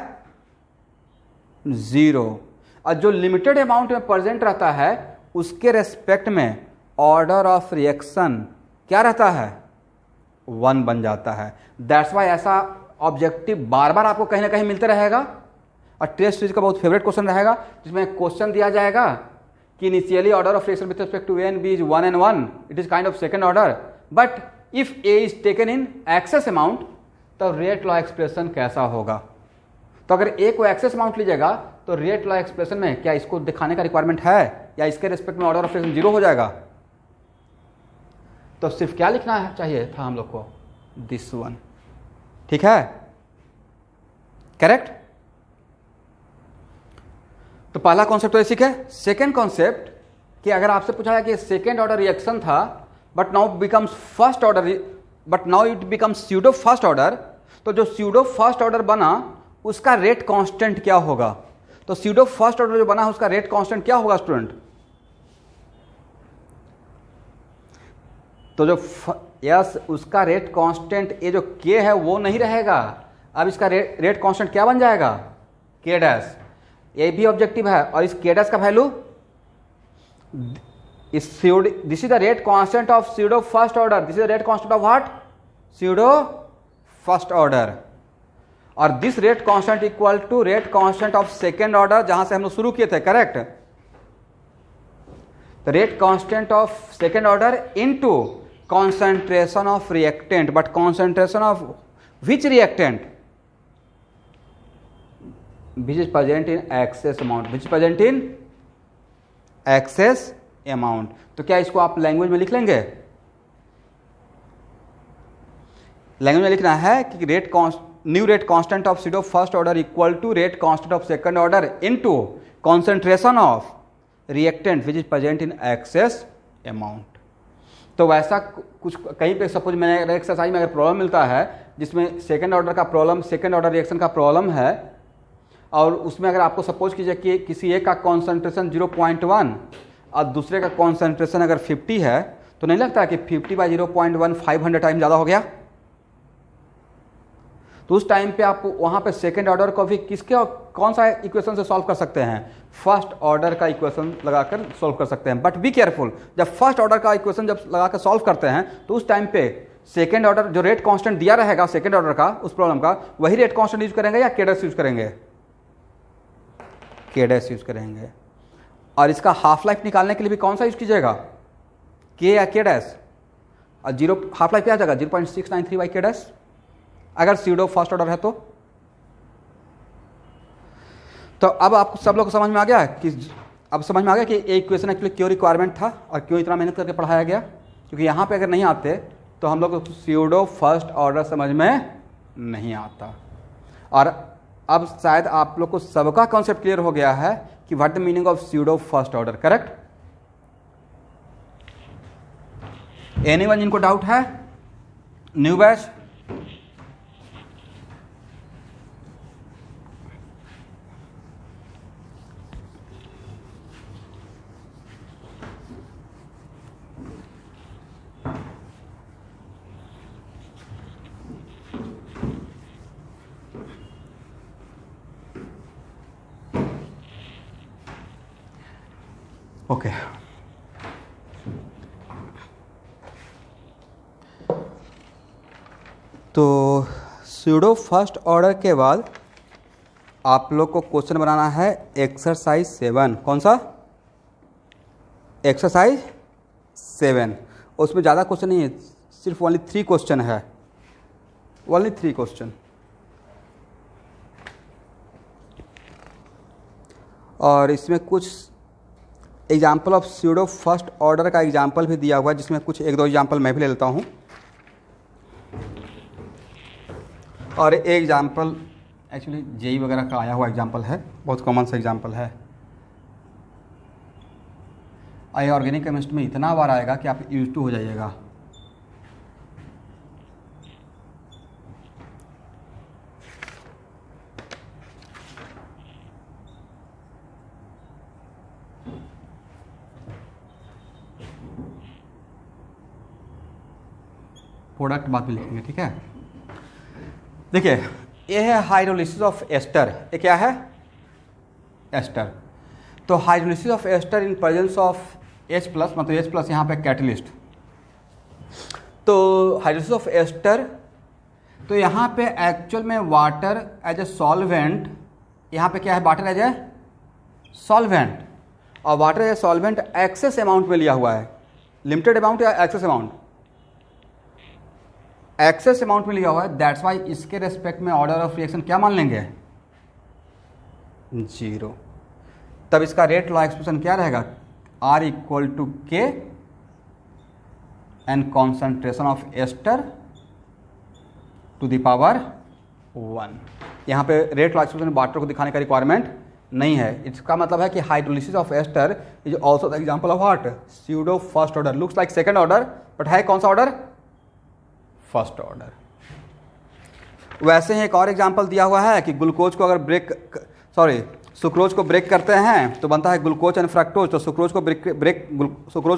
0। और जो लिमिटेड अमाउंट में प्रेजेंट रहता है उसके रेस्पेक्ट में ऑर्डर ऑफ रिएक्शन क्या रहता है? 1 बन जाता है। दैट्स वाई ऐसा ऑब्जेक्टिव बार बार आपको कहीं ना कहीं मिलते रहेगा, और टेस्ट सीरीज का बहुत फेवरेट क्वेश्चन रहेगा जिसमें क्वेश्चन दिया जाएगा कि initially order of reaction with respect to A and B is 1 and 1, it is kind of second order, but if A is taken in excess amount तो rate law expression कैसा होगा? तो अगर ए को एक्सेस अमाउंट लीजिएगा तो rate law expression में क्या इसको दिखाने का रिक्वायरमेंट है, या इसके रेस्पेक्ट में ऑर्डर ऑफ रिएक्शन 0 हो जाएगा? तो सिर्फ क्या लिखना चाहिए था हम लोग को? This one. ठीक है, करेक्ट? तो पहला कॉन्सेप्ट तो सीखे। सेकेंड कॉन्सेप्ट कि अगर आपसे पूछा है कि सेकेंड ऑर्डर रिएक्शन था but now becomes first order, but now it becomes pseudo first order, तो जो स्यूडो फर्स्ट ऑर्डर बना उसका रेट कांस्टेंट क्या होगा? तो स्यूडो फर्स्ट ऑर्डर जो बना है उसका रेट कांस्टेंट क्या होगा स्टूडेंट? तो जो यस उसका रेट कांस्टेंट ये जो के है वो नहीं रहेगा। अब इसका रेट कांस्टेंट क्या बन जाएगा? के डैश। ये भी ऑब्जेक्टिव है, और इस के डैश का value this is the rate constant of pseudo first order. This is the rate constant of what? Pseudo first order. और this rate constant equal to rate constant of second order जहां से हम लोग शुरू किए थे, correct? The rate constant of second order into concentration of reactant, but concentration of which reactant? Which is present in excess amount, which is present in excess amount. तो क्या इसको आप लैंग्वेज में लिख लेंगे? लैंग्वेज में लिखना है कि rate new rate constant of pseudo first order equal to rate constant of second order into concentration of reactant which is present in excess amount. तो वैसा कुछ कहीं पे सपोज मैंने एक्सरसाइज में अगर प्रॉब्लम मिलता है जिसमें सेकंड ऑर्डर का प्रॉब्लम, सेकंड ऑर्डर रिएक्शन का प्रॉब्लम है, और उसमें अगर आपको सपोज कीजिए कि किसी एक का कॉन्सेंट्रेशन 0.1 और दूसरे का कॉन्सेंट्रेशन अगर 50 है, तो नहीं लगता है कि 50/0.1 500 टाइम ज़्यादा हो गया? तो उस टाइम पे आप वहाँ पे सेकंड ऑर्डर को भी किसके और कौन सा इक्वेशन से सॉल्व कर सकते हैं? फर्स्ट ऑर्डर का इक्वेशन लगाकर सॉल्व कर सकते हैं। बट बी केयरफुल, जब फर्स्ट ऑर्डर का इक्वेशन जब लगाकर सॉल्व करते हैं तो उस टाइम पे सेकंड ऑर्डर जो रेट कांस्टेंट दिया रहेगा सेकंड ऑर्डर का उस प्रॉब्लम का, वही रेट कांस्टेंट यूज करेंगे या के डैश यूज करेंगे? के डैश यूज करेंगे। और इसका हाफ लाइफ निकालने के लिए भी कौन सा यूज कीजिएगा? के या के डैश? और जीरो हाफ लाइफ क्या आ जाएगा? 0.693 के डैश अगर सीडो फर्स्ट ऑर्डर है तो अब आपको सब लोग को समझ में आ गया कि अब समझ में आ गया कि एक इक्वेशन एक्चुअली क्यों रिक्वायरमेंट था और क्यों इतना मेहनत करके पढ़ाया गया। क्योंकि यहाँ पे अगर नहीं आते तो हम लोग को सीडो फर्स्ट ऑर्डर समझ में नहीं आता। और अब शायद आप लोग को सबका कॉन्सेप्ट क्लियर हो गया है कि what the meaning of pseudo first order, correct? Anyone जिनको डाउट है? New batch? ओके तो सूडो फर्स्ट ऑर्डर के बाद आप लोग को क्वेश्चन बनाना है एक्सरसाइज 7। कौन सा? एक्सरसाइज 7। उसमें ज़्यादा क्वेश्चन नहीं है, सिर्फ ओनली 3 क्वेश्चन है, ओनली 3 क्वेश्चन। और इसमें कुछ example of pseudo first order का एग्जाम्पल भी दिया हुआ है, जिसमें कुछ 1-2 एग्जाम्पल मैं भी ले लेता हूँ। और एक एग्जाम्पल एक्चुअली जेई वगैरह का आया हुआ एग्जाम्पल है, बहुत कॉमन सा एग्जाम्पल है। आई ऑर्गेनिक केमिस्ट्री में इतना बार आएगा कि आप यूज टू हो जाइएगा। प्रोडक्ट बाद में लिखेंगे, ठीक है? देखिए ये है हाइड्रोलिसिस ऑफ एस्टर। ये क्या है? एस्टर। तो hydrolysis of ester in presence of H+, मतलब H+ यहाँ पे कैटलिस्ट। तो हाइड्रोलिसिस ऑफ एस्टर, तो यहाँ पे एक्चुअल में वाटर एज ए सॉल्वेंट, यहाँ पे क्या है? Water as a solvent. और water as a solvent excess amount में लिया हुआ है, लिमिटेड अमाउंट या एक्सेस अमाउंट? एक्सेस अमाउंट में लिया हुआ है। दैट्स वाई इसके रेस्पेक्ट में ऑर्डर ऑफ रिएक्शन क्या मान लेंगे? 0। तब इसका रेट लॉ एक्सप्रेशन क्या रहेगा? R = K and concentration of ester to the power 1। यहाँ पे रेट लॉ एक्सप्रेशन वाटर को दिखाने का रिक्वायरमेंट नहीं है। इसका मतलब है कि hydrolysis of ester is also the example of what? Pseudo first order. Looks like second order but है कौन सा ऑर्डर? First order. वैसे ही एक और एग्जांपल दिया हुआ है कि ग्लूकोज को अगर सुक्रोज को ब्रेक करते हैं तो बनता है ग्लूकोज एंड फ्रक्टोज। तो सुक्रोज को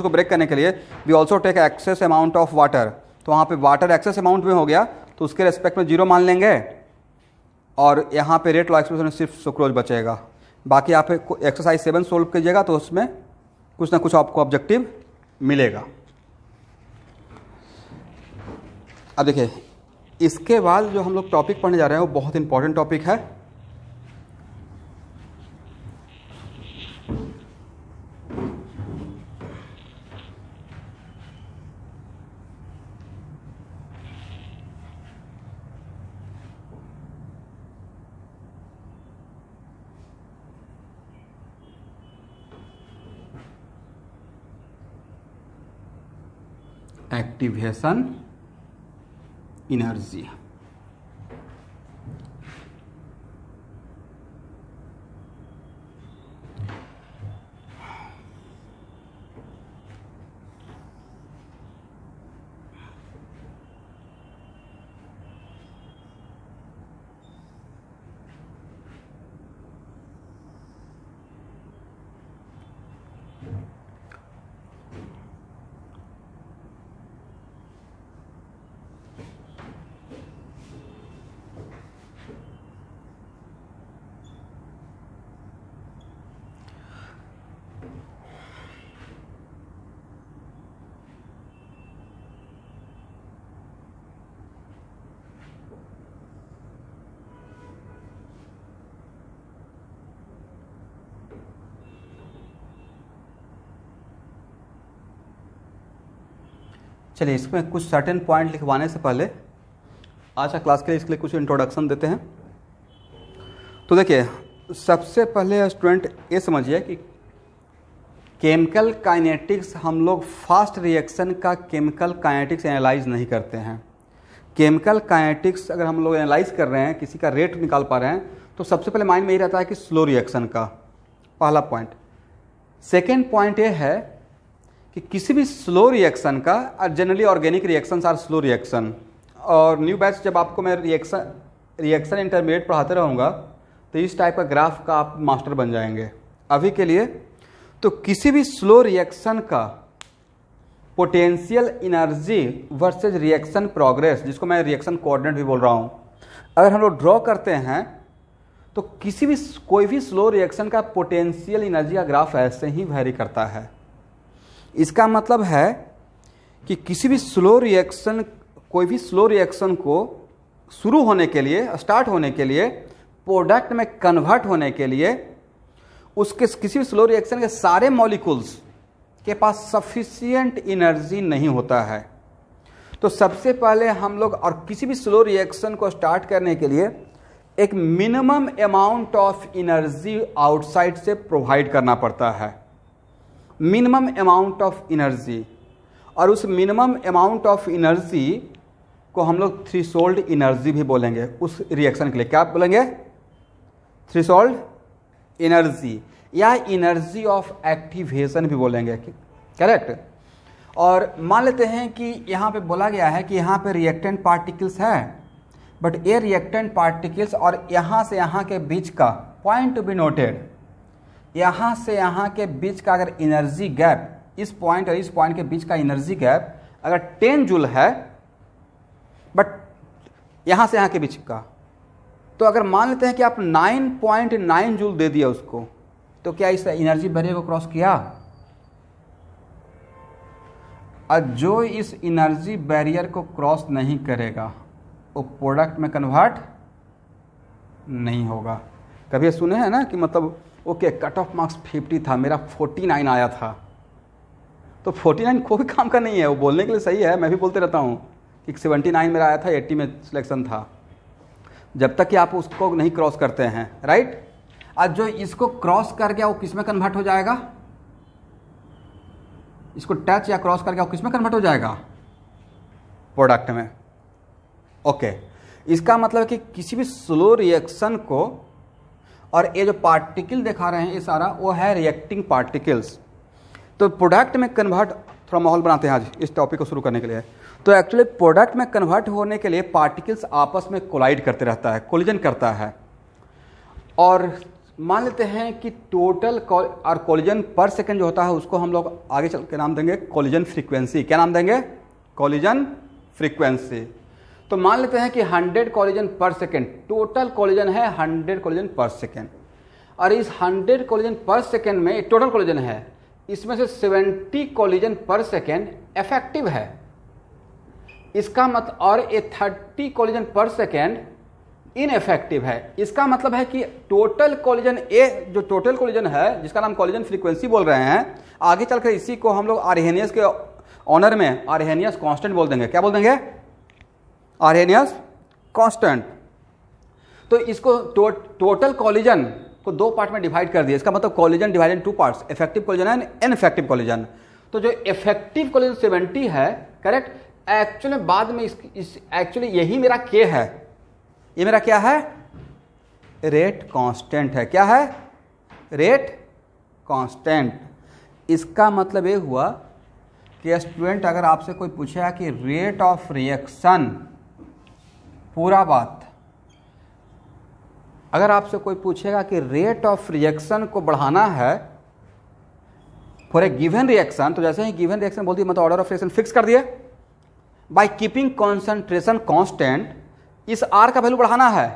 ब्रेक करने के लिए we also take excess amount of water. तो वहाँ पे वाटर एक्सेस अमाउंट में हो गया तो उसके रेस्पेक्ट में 0 मान लेंगे और यहाँ पे रेट लॉ एक्सप्रेशन में सिर्फ सुक्रोज बचेगा। बाकी आप एक्सरसाइज 7 सोल्व कीजिएगा तो उसमें कुछ ना कुछ आपको ऑब्जेक्टिव मिलेगा। अब देखिए इसके बाद जो हम लोग टॉपिक पढ़ने जा रहे हैं वो बहुत इंपॉर्टेंट टॉपिक है। Activation energy. चलिए, इसमें कुछ सर्टेन पॉइंट लिखवाने से पहले आज का क्लास के लिए इसके लिए कुछ इंट्रोडक्शन देते हैं। तो देखिए, सबसे पहले स्टूडेंट ये समझिए कि केमिकल काइनेटिक्स हम लोग फास्ट रिएक्शन का केमिकल काइनेटिक्स एनालाइज नहीं करते हैं। केमिकल काइनेटिक्स अगर हम लोग एनालाइज कर रहे हैं, किसी का रेट निकाल पा रहे हैं, तो सबसे पहले माइंड में ये रहता है कि स्लो रिएक्शन का, पहला पॉइंट। सेकेंड पॉइंट ये है कि किसी भी स्लो रिएक्शन का, generally organic reactions are slow reaction, और न्यू बैच जब आपको मैं रिएक्शन इंटरमीडिएट पढ़ाते रहूँगा तो इस टाइप का ग्राफ का आप मास्टर बन जाएंगे। अभी के लिए तो किसी भी स्लो रिएक्शन का potential energy versus reaction progress, जिसको मैं रिएक्शन कोऑर्डिनेट भी बोल रहा हूँ, अगर हम लोग ड्रॉ करते हैं तो कोई भी स्लो रिएक्शन का पोटेंशियल एनर्जी का ग्राफ ऐसे ही वैरी करता है। इसका मतलब है कि किसी भी स्लो रिएक्शन, कोई भी स्लो रिएक्शन को शुरू होने के लिए, स्टार्ट होने के लिए, प्रोडक्ट में कन्वर्ट होने के लिए, उसके किसी भी स्लो रिएक्शन के सारे मॉलिक्यूल्स के पास सफिशिएंट एनर्जी नहीं होता है। तो सबसे पहले हम लोग, और किसी भी स्लो रिएक्शन को स्टार्ट करने के लिए एक minimum amount of energy outside से प्रोवाइड करना पड़ता है, मिनिमम अमाउंट ऑफ एनर्जी। और उस मिनिमम अमाउंट ऑफ एनर्जी को हम लोग थ्रेशोल्ड एनर्जी भी बोलेंगे उस रिएक्शन के लिए। क्या बोलेंगे? थ्रेशोल्ड एनर्जी, या एनर्जी ऑफ एक्टिवेशन भी बोलेंगे, करेक्ट। और मान लेते हैं कि यहाँ पे बोला गया है कि यहाँ पे रिएक्टेंट पार्टिकल्स है, बट ये रिएक्टेंट पार्टिकल्स और यहाँ से यहाँ के बीच का पॉइंट टू बी नोटेड, यहाँ से यहाँ के बीच का अगर एनर्जी गैप, इस पॉइंट और इस पॉइंट के बीच का एनर्जी गैप अगर 10 जूल है, बट यहाँ से यहाँ के बीच का, तो अगर मान लेते हैं कि आप 9.9 जूल दे दिया उसको, तो क्या इस एनर्जी बैरियर को क्रॉस किया? और जो इस एनर्जी बैरियर को क्रॉस नहीं करेगा वो प्रोडक्ट में कन्वर्ट नहीं होगा। कभी सुने हैं ना कि मतलब ओके, कट ऑफ मार्क्स 50 था, मेरा 49 आया था, तो 49 कोई काम का नहीं है, वो बोलने के लिए सही है, मैं भी बोलते रहता हूँ कि 79 मेरा आया था, 80 में सिलेक्शन था, जब तक कि आप उसको नहीं क्रॉस करते हैं, राइट। आज जो इसको क्रॉस कर गया वो किस में कन्वर्ट हो जाएगा? इसको टच या क्रॉस कर गया वो किस में कन्वर्ट हो जाएगा? प्रोडक्ट में। ओके, इसका मतलब कि किसी भी स्लो रिएक्शन को, और ये जो पार्टिकल दिखा रहे हैं ये सारा वो है रिएक्टिंग पार्टिकल्स, तो प्रोडक्ट में कन्वर्ट, थोड़ा माहौल बनाते हैं आज इस टॉपिक को शुरू करने के लिए। तो एक्चुअली प्रोडक्ट में कन्वर्ट होने के लिए पार्टिकल्स आपस में कोलाइड करते रहता है, कोलिजन करता है, और मान लेते हैं कि टोटल और कोलिजन पर सेकंड जो होता है उसको हम लोग आगे चल के नाम देंगे कोलिजन फ्रीक्वेंसी। क्या नाम देंगे? Collision frequency. तो मान लेते हैं कि 100 कोलिजन पर सेकेंड, टोटल कोलिजन है 100 कोलिजन पर सेकेंड, और इस 100 कोलिजन पर सेकेंड में टोटल कोलिजन है, इसमें से 70 कोलिजन पर सेकेंड इफेक्टिव है। इसका मतलब, और ये 30 कोलिजन पर सेकेंड इनइफेक्टिव है। इसका मतलब है कि टोटल कोलिजन, ए जो टोटल कोलिजन है जिसका नाम कोलिजन फ्रीक्वेंसी बोल रहे हैं, आगे चलकर इसी को हम लोग आर्हेनियस के ऑनर में आर्हेनियस कांस्टेंट बोल देंगे। क्या बोल देंगे? Arrhenius constant. तो इसको टोटल कोलिजन को दो पार्ट में डिवाइड कर दिया। इसका मतलब collision divide in two parts, effective collision and ineffective collision. तो जो इफेक्टिव कोलिजन 70 है करेक्ट। एक्चुअली बाद में एक्चुअली यही मेरा के है, ये मेरा क्या है, रेट कांस्टेंट है। क्या है, रेट कांस्टेंट। इसका मतलब ये हुआ कि स्टूडेंट अगर आपसे कोई पूछेगा कि रेट ऑफ रिएक्शन, पूरा बात, अगर आपसे कोई पूछेगा कि रेट ऑफ रिएक्शन को बढ़ाना है फॉर ए गिवन रिएक्शन, तो जैसे ही गिवन रिएक्शन बोल दिए मतलब ऑर्डर ऑफ रिएक्शन फिक्स कर दिए, बाय कीपिंग कॉन्सेंट्रेशन कांस्टेंट, इस आर का वैल्यू बढ़ाना है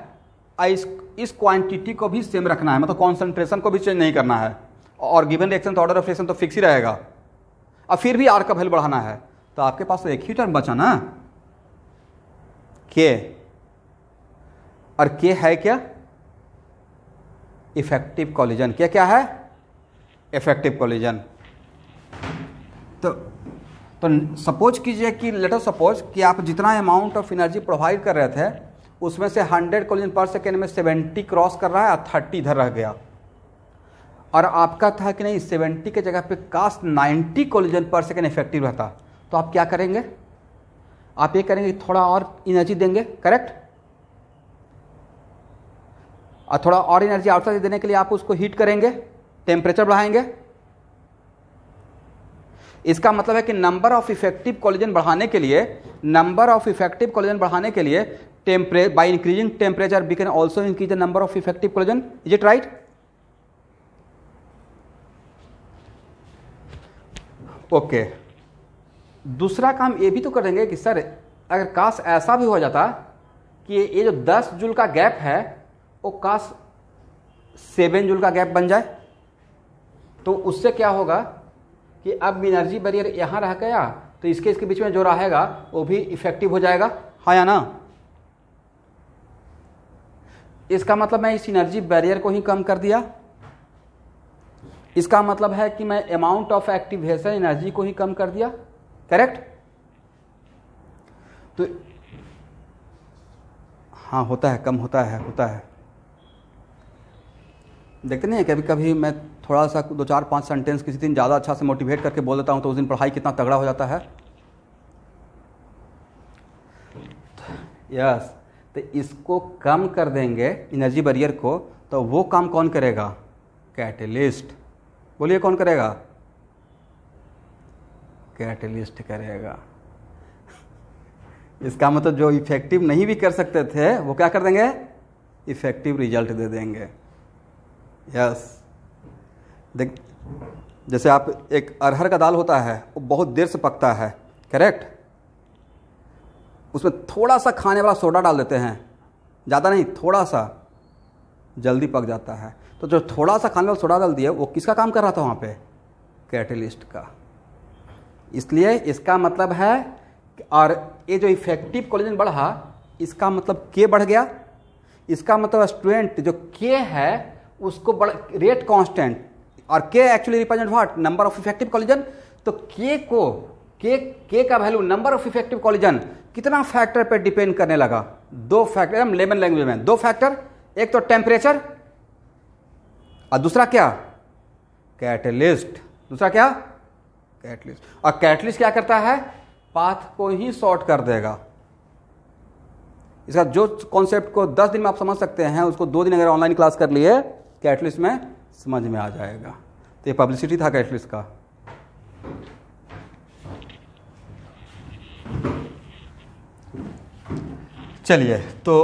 और इस क्वांटिटी को भी सेम रखना है, मतलब कॉन्सेंट्रेशन को भी चेंज नहीं करना है, और गिवन रिएक्शन तो ऑर्डर ऑफ रिएक्शन तो फिक्स ही रहेगा, और फिर भी आर का वैल्यू बढ़ाना है, तो आपके पास तो एक ही टर्म बचा ना, के, और के है क्या, इफेक्टिव कोलिजन। क्या क्या है, इफेक्टिव कोलिजन। तो सपोज कीजिए कि लेट अस सपोज कि आप जितना अमाउंट ऑफ एनर्जी प्रोवाइड कर रहे थे उसमें से 100 कोलिजन पर सेकेंड में 70 क्रॉस कर रहा है और 30 इधर रह गया, और आपका था कि नहीं 70 के जगह पे काश 90 कोलिजन पर सेकेंड इफेक्टिव रहता, तो आप क्या करेंगे, आप ये करेंगे थोड़ा और एनर्जी देंगे, करेक्ट, और थोड़ा और एनर्जी आउटसाइड देने के लिए आप उसको हीट करेंगे, टेम्परेचर बढ़ाएंगे। इसका मतलब है कि नंबर ऑफ इफेक्टिव कोलिजन बढ़ाने के लिए, नंबर ऑफ इफेक्टिव कोलिजन बढ़ाने के लिए by increasing temperature we can also increase the number of effective collision. Is it right? Okay, दूसरा काम ये भी तो करेंगे कि सर अगर काश ऐसा भी हो जाता कि ये जो 10 जूल का गैप है वो काश 7 जूल का गैप बन जाए, तो उससे क्या होगा कि अब एनर्जी बैरियर यहाँ रह गया, तो इसके बीच में जो रहेगा वो भी इफेक्टिव हो जाएगा, हाँ या ना। इसका मतलब मैं इस एनर्जी बैरियर को ही कम कर दिया, इसका मतलब है कि मैं अमाउंट ऑफ एक्टिवेशन एनर्जी को ही कम कर दिया, करेक्ट। तो हाँ होता है, कम होता है। देखते नहीं है कभी कभी मैं थोड़ा सा 2-4-5 सेंटेंस किसी दिन ज़्यादा अच्छा से मोटिवेट करके बोल देता हूँ तो उस दिन पढ़ाई कितना तगड़ा हो जाता है। यस, तो इसको कम कर देंगे एनर्जी बैरियर को, तो वो काम कौन करेगा, कैटलिस्ट। बोलिए कौन करेगा, कैटलिस्ट करेगा। इसका मतलब जो इफेक्टिव नहीं भी कर सकते थे वो क्या कर देंगे, इफेक्टिव रिजल्ट दे देंगे। यस, देख जैसे आप एक अरहर का दाल होता है वो बहुत देर से पकता है, करेक्ट, उसमें थोड़ा सा खाने वाला सोडा डाल देते हैं, ज़्यादा नहीं, थोड़ा सा, जल्दी पक जाता है। तो जो थोड़ा सा खाने वाला सोडा डाल दिया वो किसका काम कर रहा था वहाँ पे, कैटलिस्ट का। इसलिए इसका मतलब है, और ये जो इफेक्टिव कोलिजन बढ़ा इसका मतलब के बढ़ गया, इसका मतलब स्टूडेंट जो के है उसको रेट कांस्टेंट, और के actually represent what, number of effective collision. तो के को के का value number of effective collision कितना फैक्टर पे डिपेंड करने लगा, 2 फैक्टर, हम लेमन लैंग्वेज में 2 फैक्टर, एक तो टेम्परेचर और दूसरा क्या, कैटलिस्ट। दूसरा क्या, कैटलिस्ट। और कैटलिस्ट क्या करता है, पाथ को ही शॉर्ट कर देगा। इसका जो कॉन्सेप्ट को 10 दिन में आप समझ सकते हैं उसको 2 दिन अगर ऑनलाइन क्लास कर लिए कैटलिस्ट में समझ में आ जाएगा। तो ये पब्लिसिटी था कैटलिस्ट का। चलिए, तो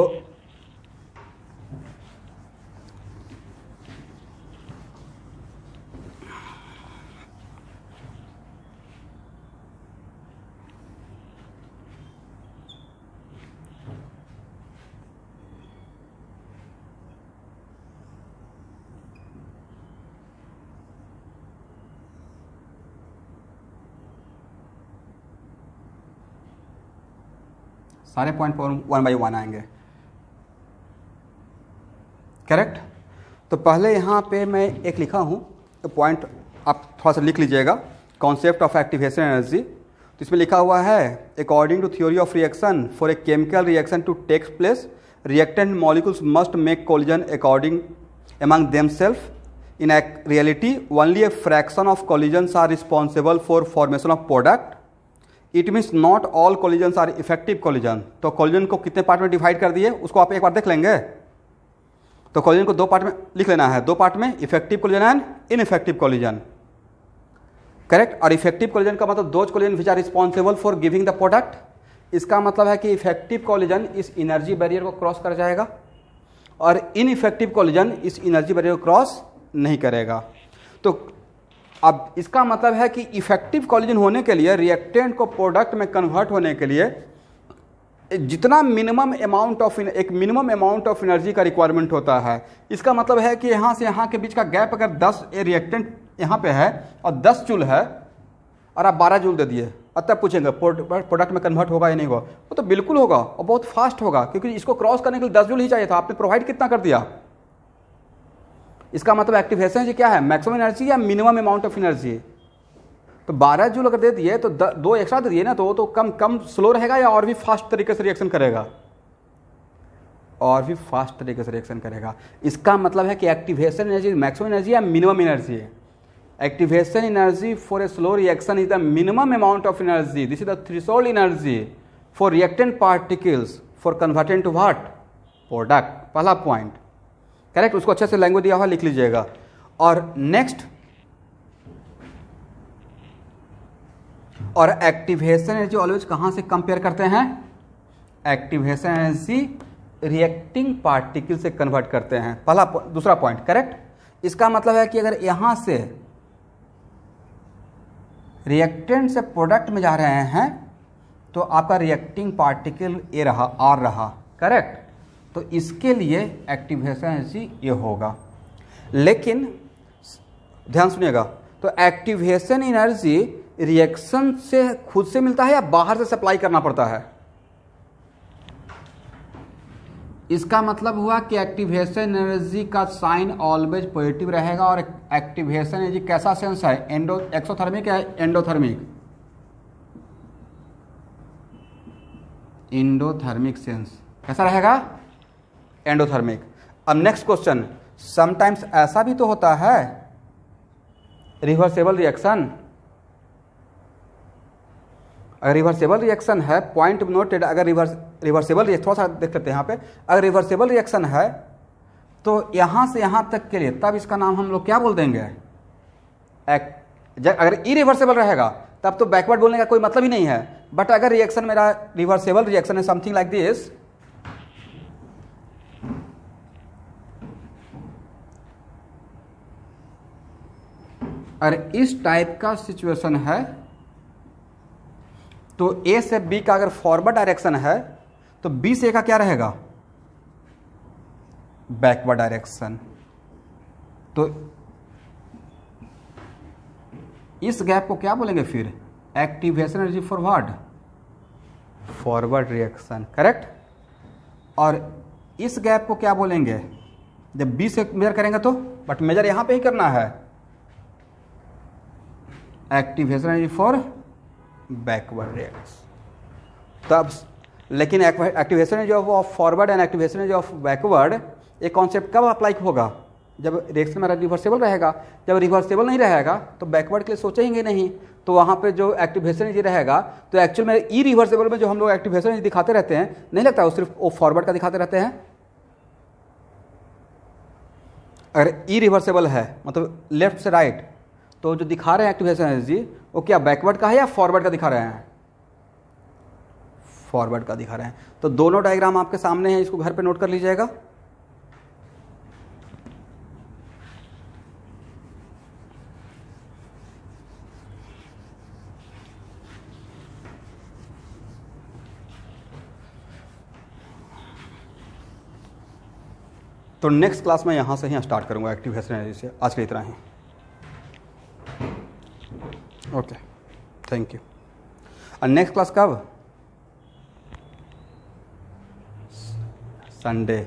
सारे पॉइंट 1 by 1 आएंगे, करेक्ट। तो पहले यहाँ पे मैं एक लिखा हूँ, तो पॉइंट आप थोड़ा सा लिख लीजिएगा, कॉन्सेप्ट ऑफ एक्टिवेशन एनर्जी। तो इसमें लिखा हुआ है, according to theory of reaction, for a chemical reaction to takes place, reactant molecules must make collision according among themselves. In reality, only a fraction of collisions are responsible for formation of product. It means not all collisions are effective collision. तो collision को कितने part में divide कर दिए उसको आप एक बार देख लेंगे। तो कोलिजन को 2 पार्ट में लिख लेना है, 2 पार्ट में, effective collision and ineffective collision, correct. और इफेक्टिव कोलिजन का मतलब those collision which are responsible for giving the product. इसका मतलब है कि इफेक्टिव कोलिजन इस एनर्जी बैरियर को क्रॉस कर जाएगा और इनइफेक्टिव कोलिजन इस एनर्जी बैरियर को क्रॉस नहीं करेगा। तो अब इसका मतलब है कि इफेक्टिव कोलिजन होने के लिए, रिएक्टेंट को प्रोडक्ट में कन्वर्ट होने के लिए जितना मिनिमम अमाउंट ऑफ एनर्जी का रिक्वायरमेंट होता है, इसका मतलब है कि यहाँ से यहाँ के बीच का गैप अगर 10 रिएक्टेंट यहाँ पे है और 10 जूल है और आप 12 जूल दे दिए, और तब पूछेंगे प्रोडक्ट में कन्वर्ट होगा या नहीं होगा, वो तो बिल्कुल होगा और बहुत फास्ट होगा, क्योंकि इसको क्रॉस करने के लिए 10 जूल ही चाहिए था, आपने प्रोवाइड कितना कर दिया। इसका मतलब एक्टिवेशन एनर्जी क्या है, मैक्सिमम एनर्जी या मिनिमम अमाउंट ऑफ एनर्जी। तो 12 जूल अगर दे दिए तो 2 एक्स्ट्रा दे दिए ना, तो वो तो कम स्लो रहेगा या और भी फास्ट तरीके से रिएक्शन करेगा, और भी फास्ट तरीके से रिएक्शन करेगा। इसका मतलब है कि एक्टिवेशन एनर्जी मैक्सिमम एनर्जी या मिनिमम एनर्जी है। Activation energy for a slow reaction is the minimum amount of energy, this is the threshold energy for reactant particles for converting to what, product. पहला point correct, उसको अच्छे से language दिया हुआ लिख लीजिएगा। और नेक्स्ट, और एक्टिवेशन एनर्जी ऑलवेज कहां से कंपेयर करते हैं, एक्टिवेशन एनर्जी रिएक्टिंग पार्टिकल से कन्वर्ट करते हैं। पहला दूसरा पॉइंट करेक्ट। इसका मतलब है कि अगर यहां से रिएक्टेंट से प्रोडक्ट में जा रहे हैं तो आपका रिएक्टिंग पार्टिकल ए रहा, आर रहा, करेक्ट। तो इसके लिए एक्टिवेशन एनर्जी ये होगा। लेकिन ध्यान सुनिएगा, तो एक्टिवेशन एनर्जी रिएक्शन से खुद से मिलता है या बाहर से सप्लाई करना पड़ता है। इसका मतलब हुआ कि एक्टिवेशन एनर्जी का साइन ऑलवेज पॉजिटिव रहेगा। और एक्टिवेशन एनर्जी कैसा सेंस है, एक्सोथर्मिक या एंडोथर्मिक, एंडोथर्मिक सेंस कैसा रहेगा, एंडोथर्मिक। अब नेक्स्ट क्वेश्चन, समटाइम्स ऐसा भी तो होता है रिवर्सेबल रिएक्शन। अगर रिवर्सेबल रिएक्शन है, पॉइंट नोटेड, अगर रिवर्सेबल रिएक्शन, थोड़ा सा देख लेते हैं यहाँ पे, अगर रिवर्सेबल रिएक्शन है तो यहाँ से यहाँ तक के लिए, तब इसका नाम हम लोग क्या बोल देंगे, अगर इरिवर्सेबल रहेगा तब तो बैकवर्ड बोलने का कोई मतलब ही नहीं है। बट अगर रिएक्शन मेरा रिवर्सेबल रिएक्शन है, समथिंग लाइक दिस, अगर इस टाइप का सिचुएशन है तो ए से बी का अगर फॉरवर्ड डायरेक्शन है तो बी से ए का क्या रहेगा, बैकवर्ड डायरेक्शन। तो इस गैप को क्या बोलेंगे फिर, activation energy for what, forward reaction, correct. और इस गैप को क्या बोलेंगे, जब बी से मेजर करेंगे तो, बट मेजर यहां पे ही करना है, activation energy for backward reaction. तब लेकिन activation energy of forward and activation energy of backward, एक कॉन्सेप्ट कब अप्लाई होगा, जब रिएक्शन मेरा रिवर्सेबल रहेगा। जब रिवर्सेबल नहीं रहेगा तो बैकवर्ड के लिए सोचेंगे नहीं, तो वहाँ पे जो एक्टिवेशन एनर्जी रहेगा, तो एक्चुअल में ई रिवर्सेबल में जो हम लोग एक्टिवेशन एनर्जी दिखाते रहते हैं, नहीं लगता वो सिर्फ वो फॉरवर्ड का दिखाते रहते हैं। अगर ई रिवर्सेबल है मतलब लेफ्ट से राइट, तो जो दिखा रहे हैं एक्टिवेशन एनर्जी वो क्या बैकवर्ड का है या फॉरवर्ड का दिखा रहे हैं, फॉरवर्ड का दिखा रहे हैं। तो दोनों डायग्राम आपके सामने हैं, इसको घर पे नोट कर लीजिएगा। तो नेक्स्ट क्लास में यहाँ से ही स्टार्ट करूँगा एक्टिवेशन एनर्जी से। आज के इतना ही, ओके, थैंक यू। और नेक्स्ट क्लास कब, संडे।